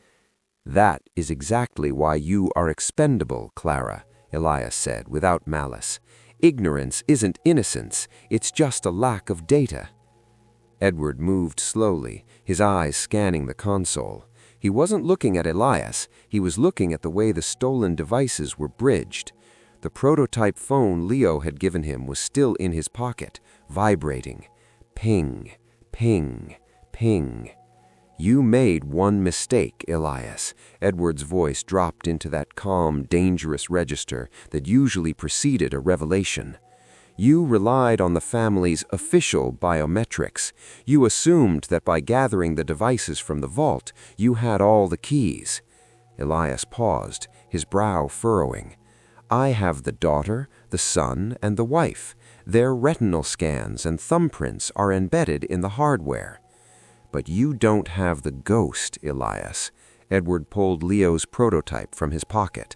That is exactly why you are expendable, Clara, Elias said without malice. Ignorance isn't innocence, it's just a lack of data. Edward moved slowly, his eyes scanning the console. He wasn't looking at Elias, he was looking at the way the stolen devices were bridged. The prototype phone Leo had given him was still in his pocket, vibrating. Ping, ping, ping. You made one mistake, Elias. Edward's voice dropped into that calm, dangerous register that usually preceded a revelation. You relied on the family's official biometrics. You assumed that by gathering the devices from the vault, you had all the keys. Elias paused, his brow furrowing. I have the daughter, the son, and the wife. Their retinal scans and thumbprints are embedded in the hardware. But you don't have the ghost, Elias. Edward pulled Leo's prototype from his pocket.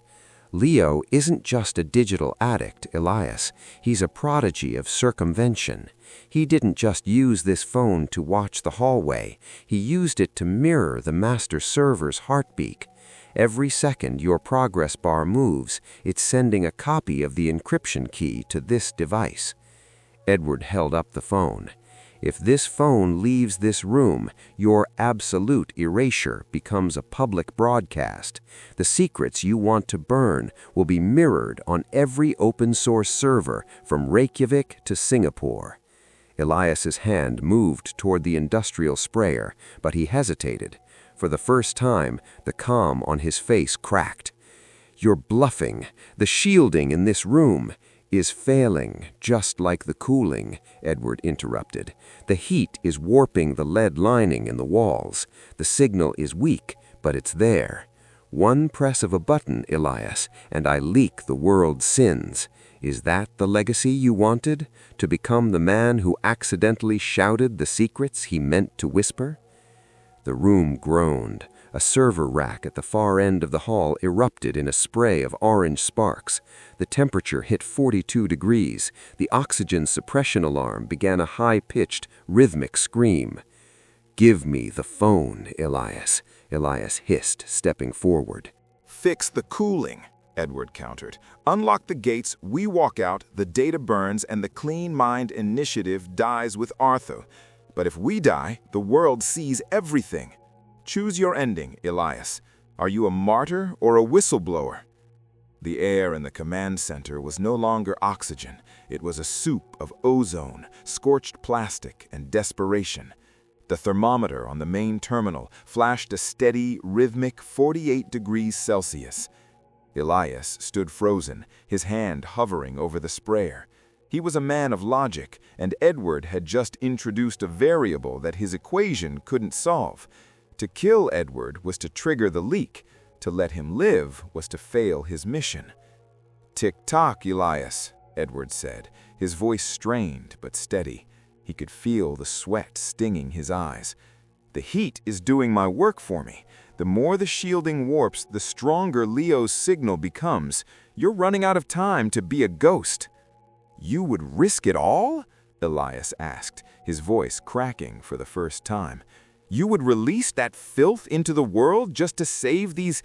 Leo isn't just a digital addict, Elias. He's a prodigy of circumvention. He didn't just use this phone to watch the hallway. He used it to mirror the master server's heartbeat. Every second your progress bar moves, it's sending a copy of the encryption key to this device. Edward held up the phone. If this phone leaves this room, your absolute erasure becomes a public broadcast. The secrets you want to burn will be mirrored on every open-source server from Reykjavik to Singapore. Elias's hand moved toward the industrial sprayer, but he hesitated. For the first time, the calm on his face cracked. You're bluffing. The shielding in this room is failing, just like the cooling, Edward interrupted. The heat is warping the lead lining in the walls. The signal is weak, but it's there. One press of a button, Elias, and I leak the world's sins. Is that the legacy you wanted? To become the man who accidentally shouted the secrets he meant to whisper? The room groaned. A server rack at the far end of the hall erupted in a spray of orange sparks. The temperature hit 42 degrees. The oxygen suppression alarm began a high-pitched, rhythmic scream. Give me the phone, Elias, Elias hissed, stepping forward. Fix the cooling, Edward countered. Unlock the gates, we walk out, the data burns, and the Clean Mind Initiative dies with Arthur. But if we die, the world sees everything. Choose your ending, Elias. Are you a martyr or a whistleblower? The air in the command center was no longer oxygen. It was a soup of ozone, scorched plastic, and desperation. The thermometer on the main terminal flashed a steady, rhythmic 48 degrees Celsius. Elias stood frozen, his hand hovering over the sprayer. He was a man of logic, and Edward had just introduced a variable that his equation couldn't solve. To kill Edward was to trigger the leak. To let him live was to fail his mission. "Tick-tock, Elias," Edward said, his voice strained but steady. He could feel the sweat stinging his eyes. "The heat is doing my work for me. The more the shielding warps, the stronger Leo's signal becomes. You're running out of time to be a ghost." "You would risk it all?" Elias asked, his voice cracking for the first time. "You would release that filth into the world just to save these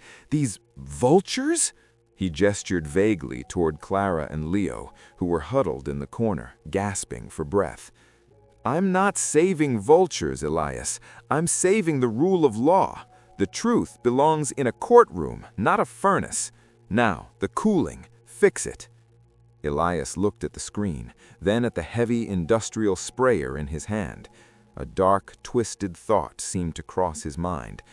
vultures?" He gestured vaguely toward Clara and Leo, who were huddled in the corner, gasping for breath. "I'm not saving vultures, Elias. I'm saving the rule of law. The truth belongs in a courtroom, not a furnace. Now, the cooling. Fix it." Elias looked at the screen, then at the heavy industrial sprayer in his hand. A dark, twisted thought seemed to cross his mind.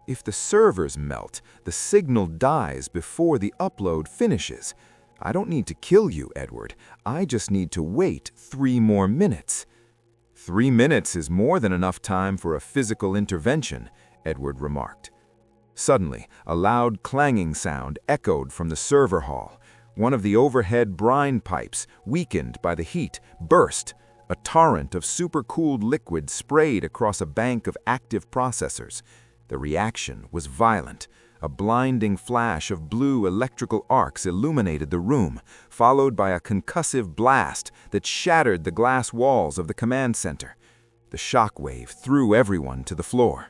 If the servers melt, the signal dies before the upload finishes. I don't need to kill you, Edward. I just need to wait 3 more minutes. 3 minutes is more than enough time for a physical intervention, Edward remarked. Suddenly, a loud clanging sound echoed from the server hall. One of the overhead brine pipes, weakened by the heat, burst. A torrent of supercooled liquid sprayed across a bank of active processors. The reaction was violent. A blinding flash of blue electrical arcs illuminated the room, followed by a concussive blast that shattered the glass walls of the command center. The shockwave threw everyone to the floor.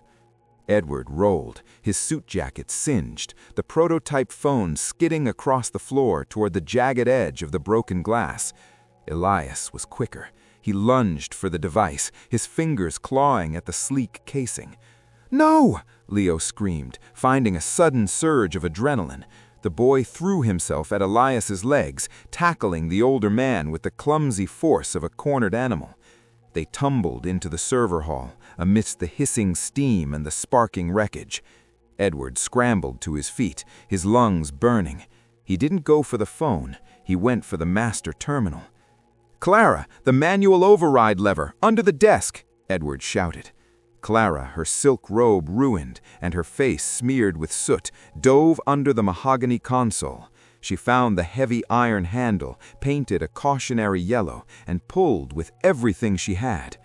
Edward rolled, his suit jacket singed, the prototype phone skidding across the floor toward the jagged edge of the broken glass. Elias was quicker. He lunged for the device, his fingers clawing at the sleek casing. "No!" Leo screamed, finding a sudden surge of adrenaline. The boy threw himself at Elias's legs, tackling the older man with the clumsy force of a cornered animal. They tumbled into the server hall, amidst the hissing steam and the sparking wreckage. Edward scrambled to his feet, his lungs burning. He didn't go for the phone, he went for the master terminal. "Clara, the manual override lever, under the desk!" Edward shouted. Clara, her silk robe ruined and her face smeared with soot, dove under the mahogany console. She found the heavy iron handle, painted a cautionary yellow, and pulled with everything she had.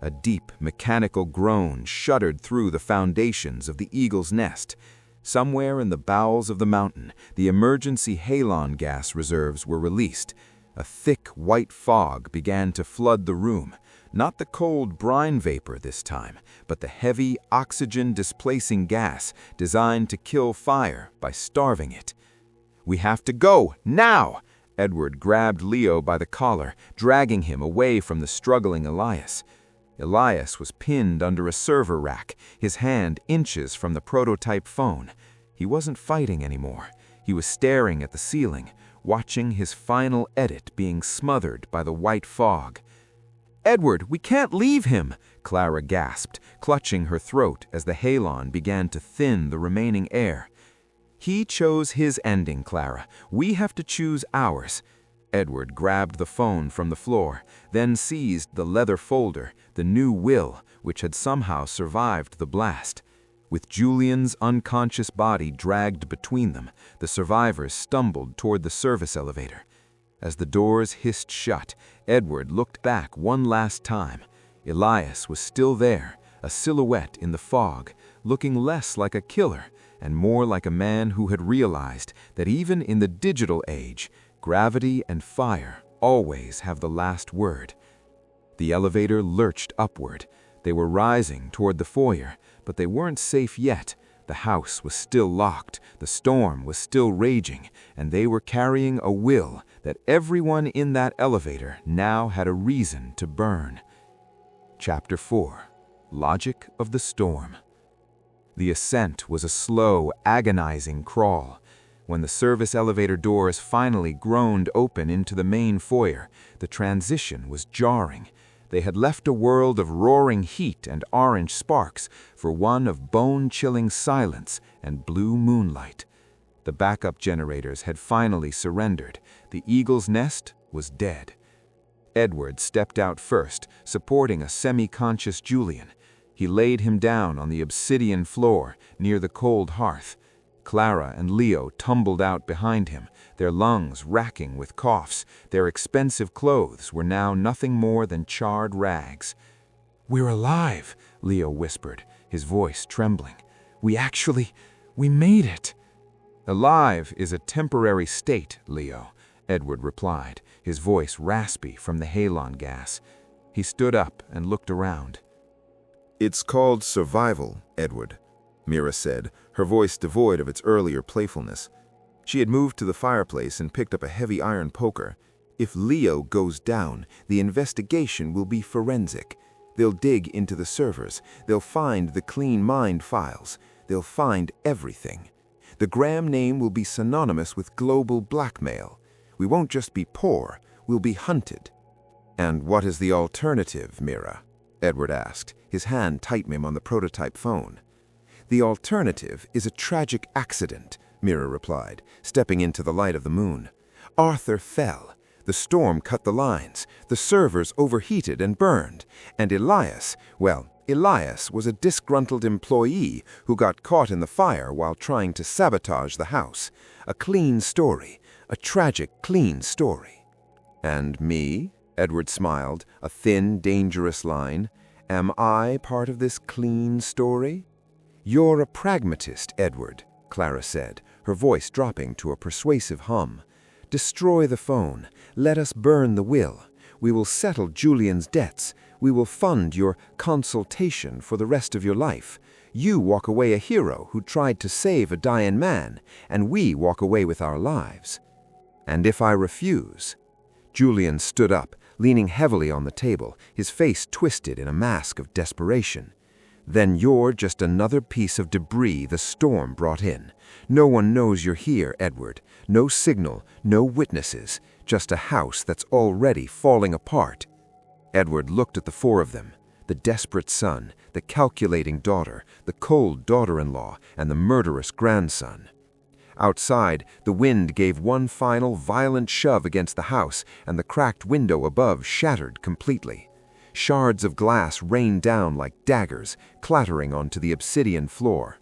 A deep, mechanical groan shuddered through the foundations of the eagle's nest. Somewhere in the bowels of the mountain, the emergency halon gas reserves were released. A thick, white fog began to flood the room. Not the cold brine vapor this time, but the heavy, oxygen-displacing gas designed to kill fire by starving it. "We have to go, now!" Edward grabbed Leo by the collar, dragging him away from the struggling Elias. Elias was pinned under a server rack, his hand inches from the prototype phone. He wasn't fighting anymore. He was staring at the ceiling, watching his final edit being smothered by the white fog. "Edward, we can't leave him!" Clara gasped, clutching her throat as the halon began to thin the remaining air. "He chose his ending, Clara. We have to choose ours." Edward grabbed the phone from the floor, then seized the leather folder, the new will, which had somehow survived the blast. With Julian's unconscious body dragged between them, the survivors stumbled toward the service elevator. As the doors hissed shut, Edward looked back one last time. Elias was still there, a silhouette in the fog, looking less like a killer and more like a man who had realized that even in the digital age, gravity and fire always have the last word. The elevator lurched upward. They were rising toward the foyer, but they weren't safe yet. The house was still locked, the storm was still raging, and they were carrying a will that everyone in that elevator now had a reason to burn. Chapter 4. Logic of the Storm. The ascent was a slow, agonizing crawl. When the service elevator doors finally groaned open into the main foyer, the transition was jarring. They had left a world of roaring heat and orange sparks for one of bone-chilling silence and blue moonlight. The backup generators had finally surrendered. The eagle's nest was dead. Edward stepped out first, supporting a semi-conscious Julian. He laid him down on the obsidian floor near the cold hearth. Clara and Leo tumbled out behind him, their lungs racking with coughs. Their expensive clothes were now nothing more than charred rags. "We're alive," Leo whispered, his voice trembling. We made it." "Alive is a temporary state, Leo," Edward replied, his voice raspy from the halon gas. He stood up and looked around. "It's called survival, Edward," Mira said, her voice devoid of its earlier playfulness. She had moved to the fireplace and picked up a heavy iron poker. "If Leo goes down, the investigation will be forensic. They'll dig into the servers. They'll find the clean mind files. They'll find everything. The Graham name will be synonymous with global blackmail. We won't just be poor, we'll be hunted." "And what is the alternative, Mira?" Edward asked, his hand tightening on the prototype phone. "The alternative is a tragic accident," Mira replied, stepping into the light of the moon. "Arthur fell. The storm cut the lines. The servers overheated and burned. And Elias, well, Elias was a disgruntled employee who got caught in the fire while trying to sabotage the house. A clean story, a tragic, clean story. And me? Edward smiled, a thin, dangerous line. Am I part of this clean story? You're a pragmatist, Edward, Clara said, her voice dropping to a persuasive hum. Destroy the phone. Let us burn the will. We will settle Julian's debts. We will fund your consultation for the rest of your life. You walk away a hero who tried to save a dying man, and we walk away with our lives. And if I refuse? Julian stood up, leaning heavily on the table, his face twisted in a mask of desperation. Then you're just another piece of debris the storm brought in. No one knows you're here, Edward. No signal, no witnesses, just a house that's already falling apart. Edward looked at the four of them, the desperate son, the calculating daughter, the cold daughter-in-law, and the murderous grandson. Outside, the wind gave one final violent shove against the house, and the cracked window above shattered completely. Shards of glass rained down like daggers, clattering onto the obsidian floor.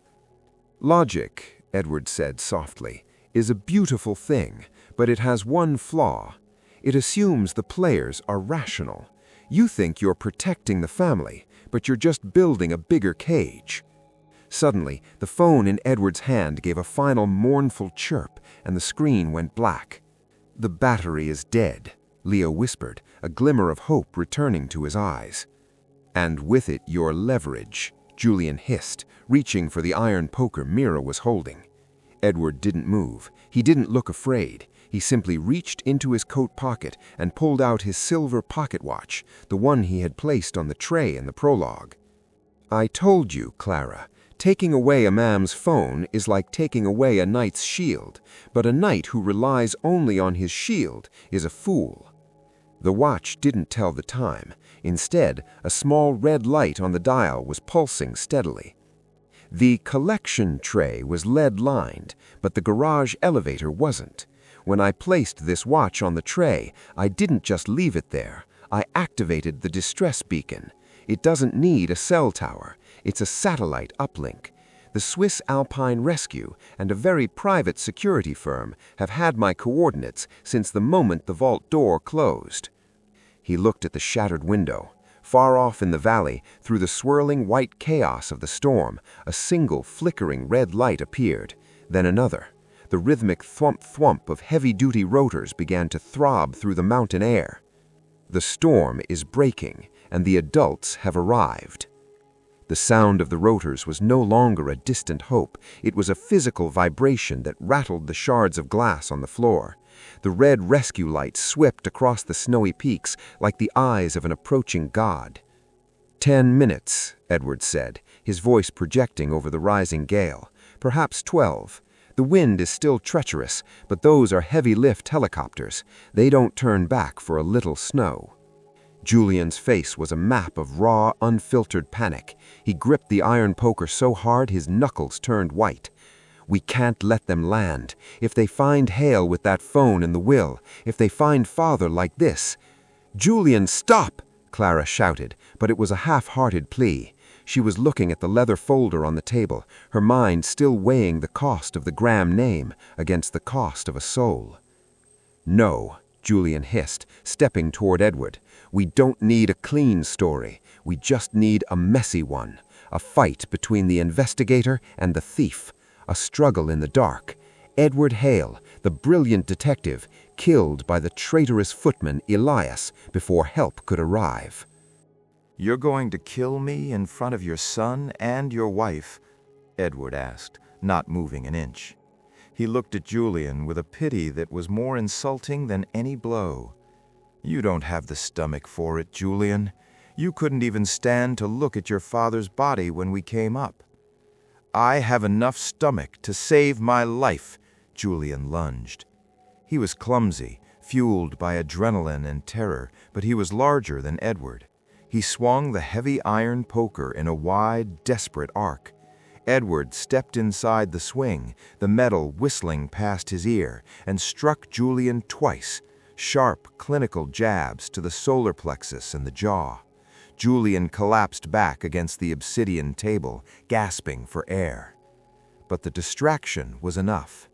Logic, Edward said softly, is a beautiful thing, but it has one flaw. It assumes the players are rational. You think you're protecting the family, but you're just building a bigger cage. Suddenly, the phone in Edward's hand gave a final mournful chirp, and the screen went black. The battery is dead, Leo whispered, a glimmer of hope returning to his eyes. And with it your leverage, Julian hissed, reaching for the iron poker Mira was holding. Edward didn't move. He didn't look afraid. He simply reached into his coat pocket and pulled out his silver pocket watch, the one he had placed on the tray in the prologue. I told you, Clara, taking away a man's phone is like taking away a knight's shield, but a knight who relies only on his shield is a fool. The watch didn't tell the time. Instead, a small red light on the dial was pulsing steadily. The collection tray was lead-lined, but the garage elevator wasn't. When I placed this watch on the tray, I didn't just leave it there. I activated the distress beacon. It doesn't need a cell tower. It's a satellite uplink. The Swiss Alpine Rescue and a very private security firm have had my coordinates since the moment the vault door closed. He looked at the shattered window. Far off in the valley, through the swirling white chaos of the storm, a single flickering red light appeared, then another. The rhythmic thwump-thwump of heavy-duty rotors began to throb through the mountain air. The storm is breaking, and the adults have arrived. The sound of the rotors was no longer a distant hope. It was a physical vibration that rattled the shards of glass on the floor. The red rescue lights swept across the snowy peaks like the eyes of an approaching god. 10 minutes, Edward said, his voice projecting over the rising gale. Perhaps 12. The wind is still treacherous, but those are heavy-lift helicopters. They don't turn back for a little snow. Julian's face was a map of raw, unfiltered panic. He gripped the iron poker so hard his knuckles turned white. We can't let them land. If they find Hale with that phone and the will, if they find Father like this... Julian, stop! Clara shouted, but it was a half-hearted plea. She was looking at the leather folder on the table, her mind still weighing the cost of the Graham name against the cost of a soul. No, Julian hissed, stepping toward Edward. We don't need a clean story. We just need a messy one. A fight between the investigator and the thief. A struggle in the dark. Edward Hale, the brilliant detective, killed by the traitorous footman Elias before help could arrive. "You're going to kill me in front of your son and your wife?" Edward asked, not moving an inch. He looked at Julian with a pity that was more insulting than any blow. "You don't have the stomach for it, Julian. You couldn't even stand to look at your father's body when we came up." "I have enough stomach to save my life," Julian lunged. He was clumsy, fueled by adrenaline and terror, but he was larger than Edward. He swung the heavy iron poker in a wide, desperate arc. Edward stepped inside the swing, the metal whistling past his ear, and struck Julian twice, sharp, clinical jabs to the solar plexus and the jaw. Julian collapsed back against the obsidian table, gasping for air. But the distraction was enough.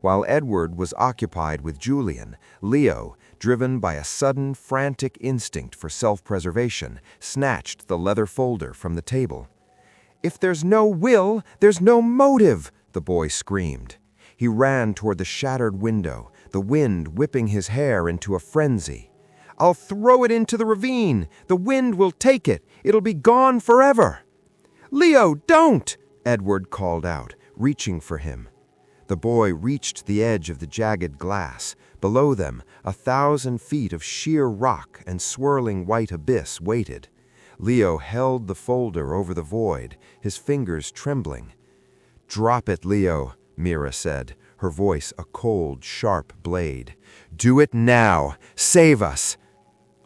While Edward was occupied with Julian, Leo, driven by a sudden, frantic instinct for self-preservation, snatched the leather folder from the table. "If there's no will, there's no motive!" the boy screamed. He ran toward the shattered window, the wind whipping his hair into a frenzy. "I'll throw it into the ravine! The wind will take it! It'll be gone forever!" "Leo, don't!" Edward called out, reaching for him. The boy reached the edge of the jagged glass. Below them, 1,000 feet of sheer rock and swirling white abyss waited. Leo held the folder over the void, his fingers trembling. "Drop it, Leo," Mira said, her voice a cold, sharp blade. "Do it now! Save us!"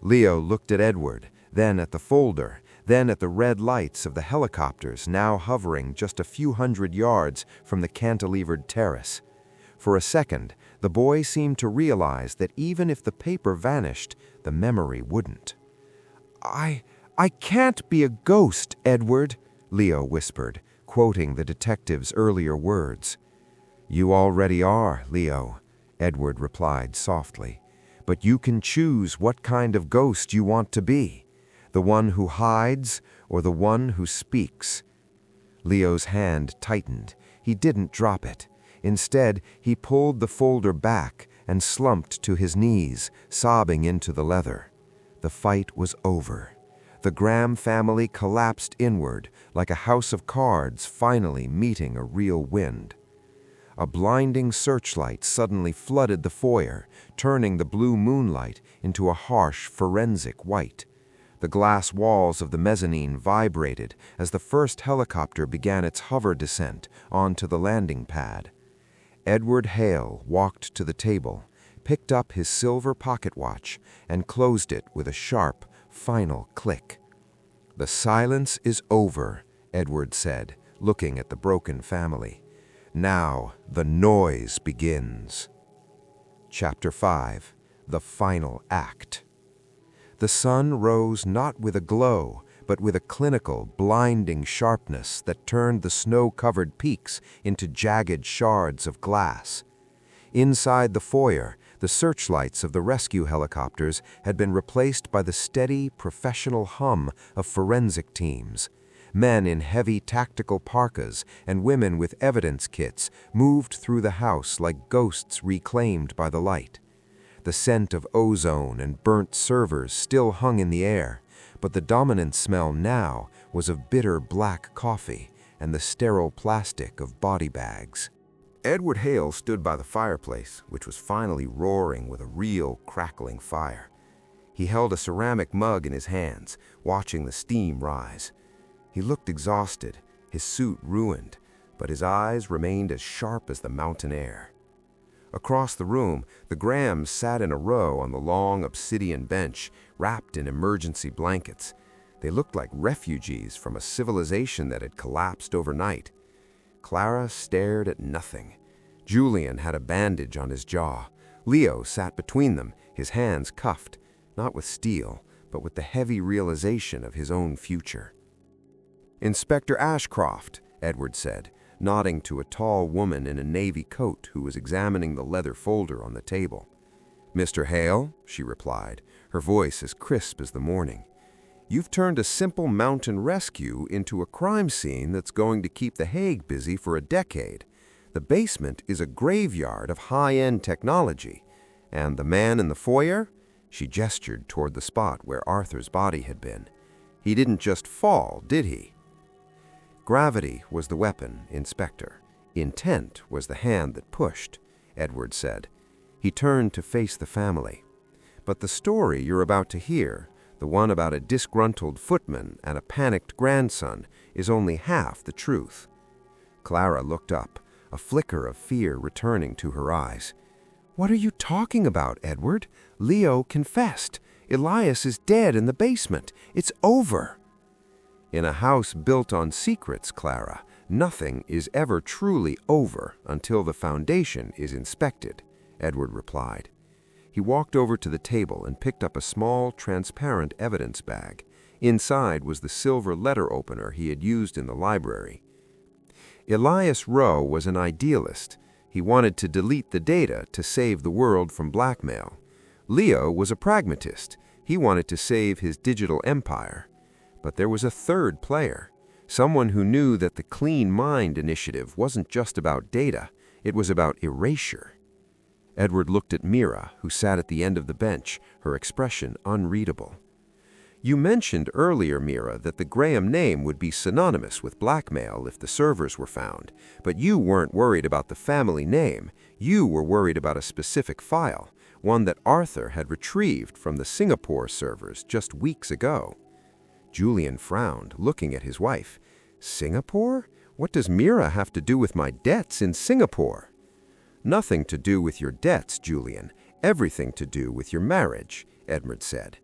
Leo looked at Edward, then at the folder, then at the red lights of the helicopters now hovering just a few hundred yards from the cantilevered terrace. For a second, the boy seemed to realize that even if the paper vanished, the memory wouldn't. I can't be a ghost, Edward," Leo whispered, quoting the detective's earlier words. "You already are, Leo," Edward replied softly. "But you can choose what kind of ghost you want to be. The one who hides or the one who speaks." Leo's hand tightened. He didn't drop it. Instead, he pulled the folder back and slumped to his knees, sobbing into the leather. The fight was over. The Graham family collapsed inward, like a house of cards finally meeting a real wind. A blinding searchlight suddenly flooded the foyer, turning the blue moonlight into a harsh forensic white. The glass walls of the mezzanine vibrated as the first helicopter began its hover descent onto the landing pad. Edward Hale walked to the table, picked up his silver pocket watch, and closed it with a sharp, final click. "The silence is over," Edward said, looking at the broken family. "Now the noise begins." Chapter 5. The Final Act. The sun rose not with a glow, but with a clinical, blinding sharpness that turned the snow-covered peaks into jagged shards of glass. Inside the foyer, the searchlights of the rescue helicopters had been replaced by the steady, professional hum of forensic teams. Men in heavy tactical parkas and women with evidence kits moved through the house like ghosts reclaimed by the light. The scent of ozone and burnt servers still hung in the air, but the dominant smell now was of bitter black coffee and the sterile plastic of body bags. Edward Hale stood by the fireplace, which was finally roaring with a real crackling fire. He held a ceramic mug in his hands, watching the steam rise. He looked exhausted, his suit ruined, but his eyes remained as sharp as the mountain air. Across the room, the Grahams sat in a row on the long obsidian bench, wrapped in emergency blankets. They looked like refugees from a civilization that had collapsed overnight. Clara stared at nothing. Julian had a bandage on his jaw. Leo sat between them, his hands cuffed, not with steel, but with the heavy realization of his own future. "Inspector Ashcroft," Edward said, nodding to a tall woman in a navy coat who was examining the leather folder on the table. "Mr. Hale," she replied, her voice as crisp as the morning. "You've turned a simple mountain rescue into a crime scene that's going to keep The Hague busy for a decade. The basement is a graveyard of high-end technology. And the man in the foyer?" She gestured toward the spot where Arthur's body had been. "He didn't just fall, did he?" "Gravity was the weapon, Inspector. Intent was the hand that pushed," Edward said. He turned to face the family. "But the story you're about to hear, the one about a disgruntled footman and a panicked grandson, is only half the truth." Clara looked up, a flicker of fear returning to her eyes. "What are you talking about, Edward? Leo confessed. Elias is dead in the basement. It's over." "In a house built on secrets, Clara, nothing is ever truly over until the foundation is inspected," Edward replied. He walked over to the table and picked up a small, transparent evidence bag. Inside was the silver letter opener he had used in the library. Elias Rowe was an idealist. He wanted to delete the data to save the world from blackmail. Leo was a pragmatist. He wanted to save his digital empire. But there was a third player, someone who knew that the Clean Mind initiative wasn't just about data, it was about erasure. Edward looked at Mira, who sat at the end of the bench, her expression unreadable. You mentioned earlier, Mira, that the Graham name would be synonymous with blackmail if the servers were found, but you weren't worried about the family name. You were worried about a specific file, one that Arthur had retrieved from the Singapore servers just weeks ago. Julian frowned, looking at his wife. Singapore? What does Mira have to do with my debts in Singapore? Nothing to do with your debts, Julian. Everything to do with your marriage, Edward said.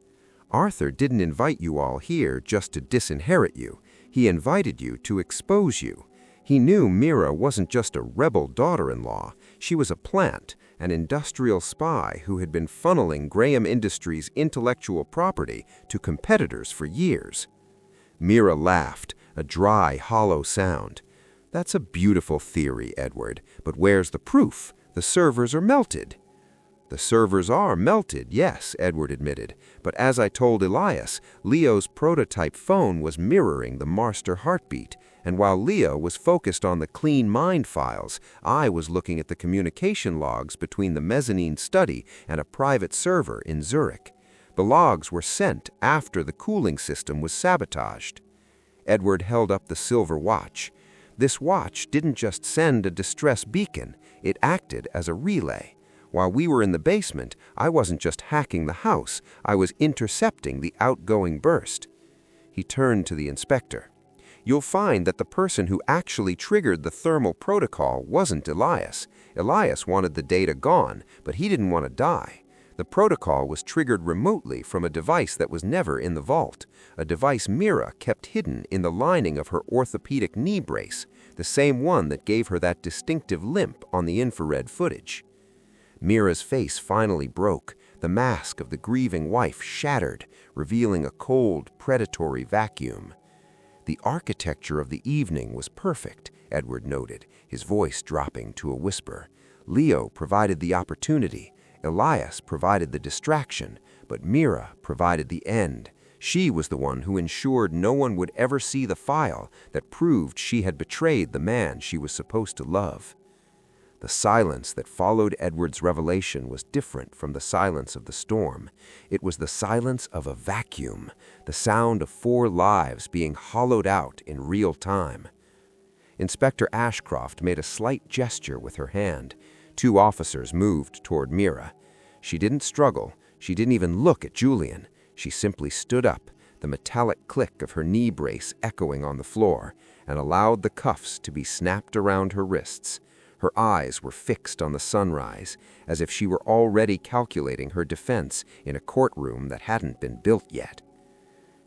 Arthur didn't invite you all here just to disinherit you. He invited you to expose you. He knew Mira wasn't just a rebel daughter-in-law. She was a plant, an industrial spy who had been funneling Graham Industries' intellectual property to competitors for years. Mira laughed, a dry, hollow sound. That's a beautiful theory, Edward, but where's the proof? The servers are melted. The servers are melted, yes, Edward admitted, but as I told Elias, Leo's prototype phone was mirroring the master heartbeat, and while Leo was focused on the Clean Mind files, I was looking at the communication logs between the mezzanine study and a private server in Zurich. The logs were sent after the cooling system was sabotaged. Edward held up the silver watch. This watch didn't just send a distress beacon, it acted as a relay. While we were in the basement, I wasn't just hacking the house, I was intercepting the outgoing burst. He turned to the inspector. You'll find that the person who actually triggered the thermal protocol wasn't Elias. Elias wanted the data gone, but he didn't want to die. The protocol was triggered remotely from a device that was never in the vault, a device Mira kept hidden in the lining of her orthopedic knee brace, the same one that gave her that distinctive limp on the infrared footage. Mira's face finally broke, the mask of the grieving wife shattered, revealing a cold, predatory vacuum. The architecture of the evening was perfect, Edward noted, his voice dropping to a whisper. Leo provided the opportunity, Elias provided the distraction, but Mira provided the end. She was the one who ensured no one would ever see the file that proved she had betrayed the man she was supposed to love. The silence that followed Edward's revelation was different from the silence of the storm. It was the silence of a vacuum, the sound of 4 lives being hollowed out in real time. Inspector Ashcroft made a slight gesture with her hand. 2 officers moved toward Mira. She didn't struggle. She didn't even look at Julian. She simply stood up, the metallic click of her knee brace echoing on the floor, and allowed the cuffs to be snapped around her wrists. Her eyes were fixed on the sunrise, as if she were already calculating her defense in a courtroom that hadn't been built yet.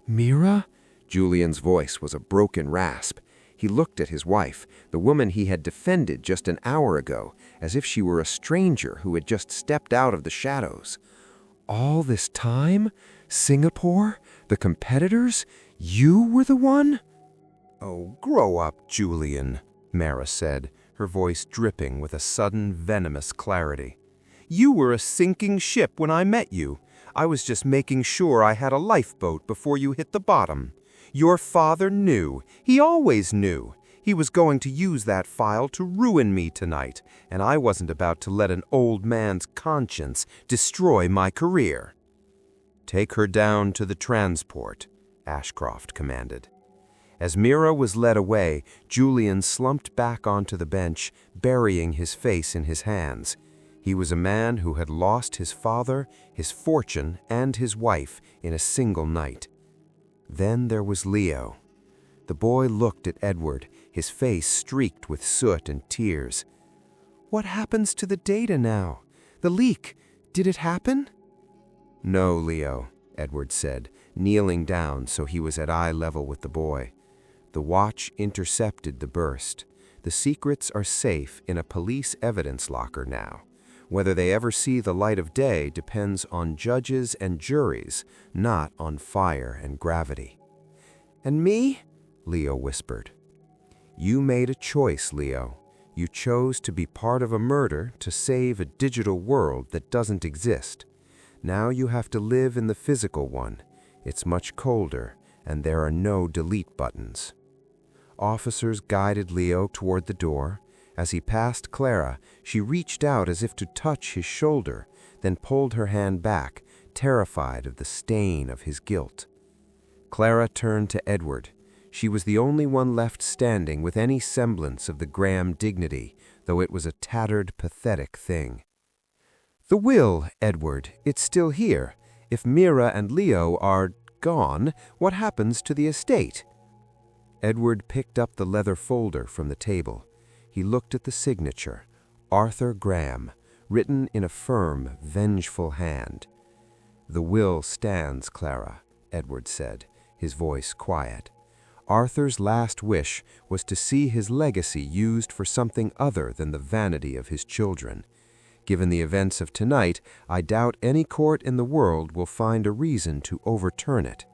Mira? Julian's voice was a broken rasp. He looked at his wife, the woman he had defended just an hour ago, as if she were a stranger who had just stepped out of the shadows. All this time? Singapore? The competitors? You were the one? Oh, grow up, Julian, Mara said, her voice dripping with a sudden venomous clarity. You were a sinking ship when I met you. I was just making sure I had a lifeboat before you hit the bottom. Your father knew. He always knew. He was going to use that file to ruin me tonight, and I wasn't about to let an old man's conscience destroy my career. Take her down to the transport, Ashcroft commanded. As Mira was led away, Julian slumped back onto the bench, burying his face in his hands. He was a man who had lost his father, his fortune, and his wife in a single night. Then there was Leo. The boy looked at Edward, his face streaked with soot and tears. What happens to the data now? The leak, did it happen? No, Leo, Edward said, kneeling down so he was at eye level with the boy. The watch intercepted the burst. The secrets are safe in a police evidence locker now. Whether they ever see the light of day depends on judges and juries, not on fire and gravity. And me? Leo whispered. You made a choice, Leo. You chose to be part of a murder to save a digital world that doesn't exist. Now you have to live in the physical one. It's much colder, and there are no delete buttons. Officers guided Leo toward the door. As he passed Clara, she reached out as if to touch his shoulder, then pulled her hand back, terrified of the stain of his guilt. Clara turned to Edward. She was the only one left standing with any semblance of the Graham dignity, though it was a tattered, pathetic thing. The will, Edward, it's still here. If Mira and Leo are gone, what happens to the estate? Edward picked up the leather folder from the table. He looked at the signature, Arthur Graham, written in a firm, vengeful hand. The will stands, Clara, Edward said, his voice quiet. Arthur's last wish was to see his legacy used for something other than the vanity of his children. Given the events of tonight, I doubt any court in the world will find a reason to overturn it.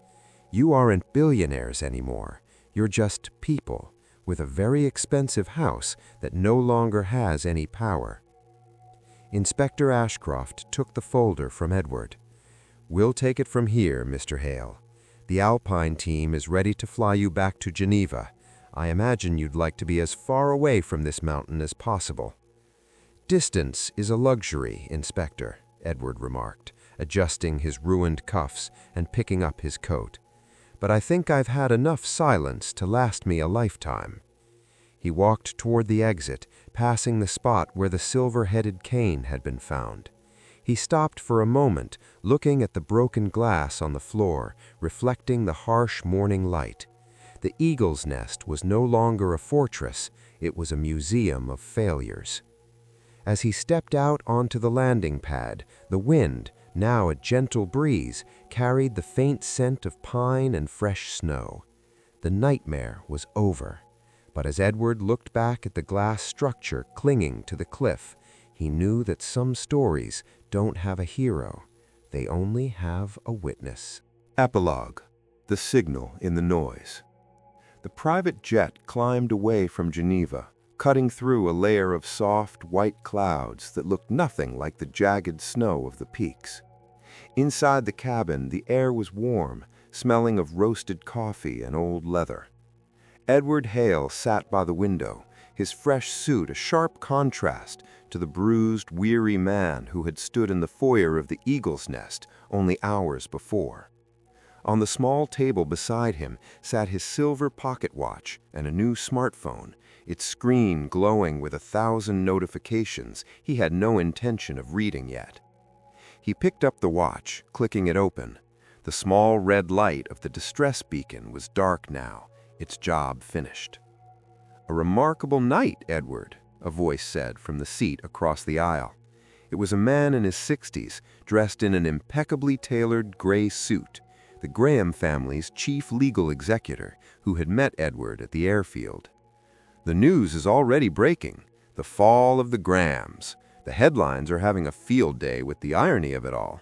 You aren't billionaires anymore. You're just people with a very expensive house that no longer has any power. Inspector Ashcroft took the folder from Edward. We'll take it from here, Mr. Hale. The Alpine team is ready to fly you back to Geneva. I imagine you'd like to be as far away from this mountain as possible. Distance is a luxury, Inspector, Edward remarked, adjusting his ruined cuffs and picking up his coat. But I think I've had enough silence to last me a lifetime. He walked toward the exit, passing the spot where the silver-headed cane had been found. He stopped for a moment, looking at the broken glass on the floor, reflecting the harsh morning light. The eagle's nest was no longer a fortress, it was a museum of failures. As he stepped out onto the landing pad, the wind, now a gentle breeze, carried the faint scent of pine and fresh snow. The nightmare was over. But as Edward looked back at the glass structure clinging to the cliff, he knew that some stories don't have a hero. They only have a witness. Epilogue. The signal in the noise. The private jet climbed away from Geneva, cutting through a layer of soft, white clouds that looked nothing like the jagged snow of the peaks. Inside the cabin, the air was warm, smelling of roasted coffee and old leather. Edward Hale sat by the window, his fresh suit a sharp contrast to the bruised, weary man who had stood in the foyer of the Eagle's Nest only hours before. On the small table beside him sat his silver pocket watch and a new smartphone, its screen glowing with 1,000 notifications he had no intention of reading yet. He picked up the watch, clicking it open. The small red light of the distress beacon was dark now, its job finished. "A remarkable night, Edward," a voice said from the seat across the aisle. It was a man in his 60s, dressed in an impeccably tailored gray suit, the Graham family's chief legal executor, who had met Edward at the airfield. "The news is already breaking. The fall of the Grahams. The headlines are having a field day with the irony of it all."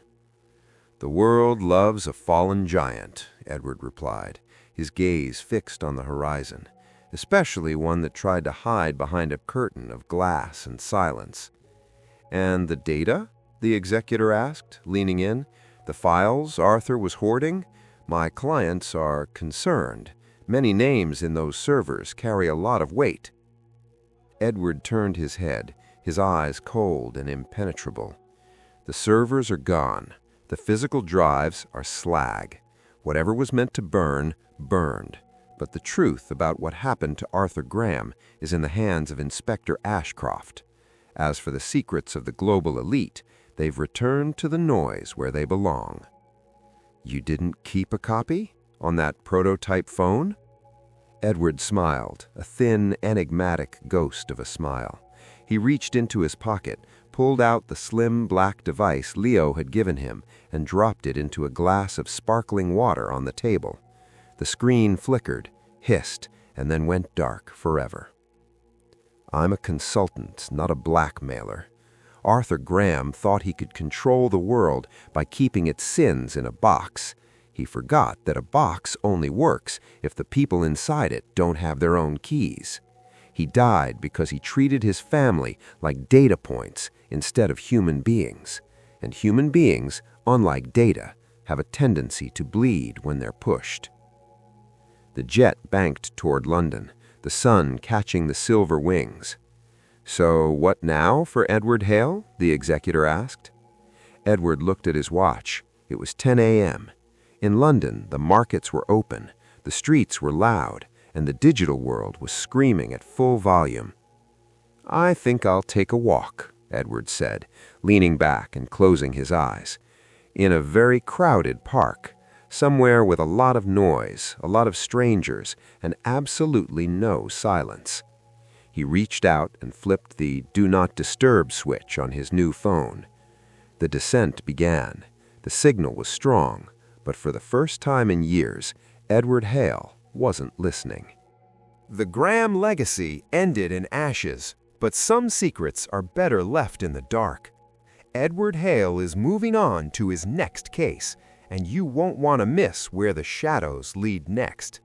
"The world loves a fallen giant," Edward replied, his gaze fixed on the horizon, especially one that tried to hide behind a curtain of glass and silence. "And the data?" the executor asked, leaning in. "The files Arthur was hoarding? My clients are concerned. Many names in those servers carry a lot of weight." Edward turned his head, his eyes cold and impenetrable. "The servers are gone. The physical drives are slag. Whatever was meant to burn, burned. But the truth about what happened to Arthur Graham is in the hands of Inspector Ashcroft. As for the secrets of the global elite, they've returned to the noise where they belong." "You didn't keep a copy? On that prototype phone?" Edward smiled, a thin, enigmatic ghost of a smile. He reached into his pocket, pulled out the slim black device Leo had given him, and dropped it into a glass of sparkling water on the table. The screen flickered, hissed, and then went dark forever. "I'm a consultant, not a blackmailer. Arthur Graham thought he could control the world by keeping its sins in a box. He forgot that a box only works if the people inside it don't have their own keys. He died because he treated his family like data points instead of human beings. And human beings, unlike data, have a tendency to bleed when they're pushed. The jet banked toward London, the sun catching the silver wings. "So what now for Edward Hale?" the executor asked. Edward looked at his watch. It was 10 a.m. In London, the markets were open, the streets were loud, and the digital world was screaming at full volume. "I think I'll take a walk," Edward said, leaning back and closing his eyes. "In a very crowded park, somewhere with a lot of noise, a lot of strangers, and absolutely no silence." He reached out and flipped the Do Not Disturb switch on his new phone. The descent began. The signal was strong, but for the first time in years, Edward Hale wasn't listening. The Graham legacy ended in ashes, but some secrets are better left in the dark. Edward Hale is moving on to his next case, and you won't want to miss where the shadows lead next.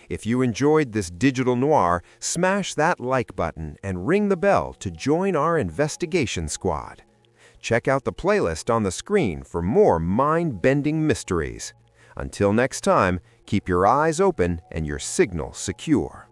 If you enjoyed this digital noir, smash that like button and ring the bell to join our investigation squad. Check out the playlist on the screen for more mind-bending mysteries. Until next time, keep your eyes open and your signal secure.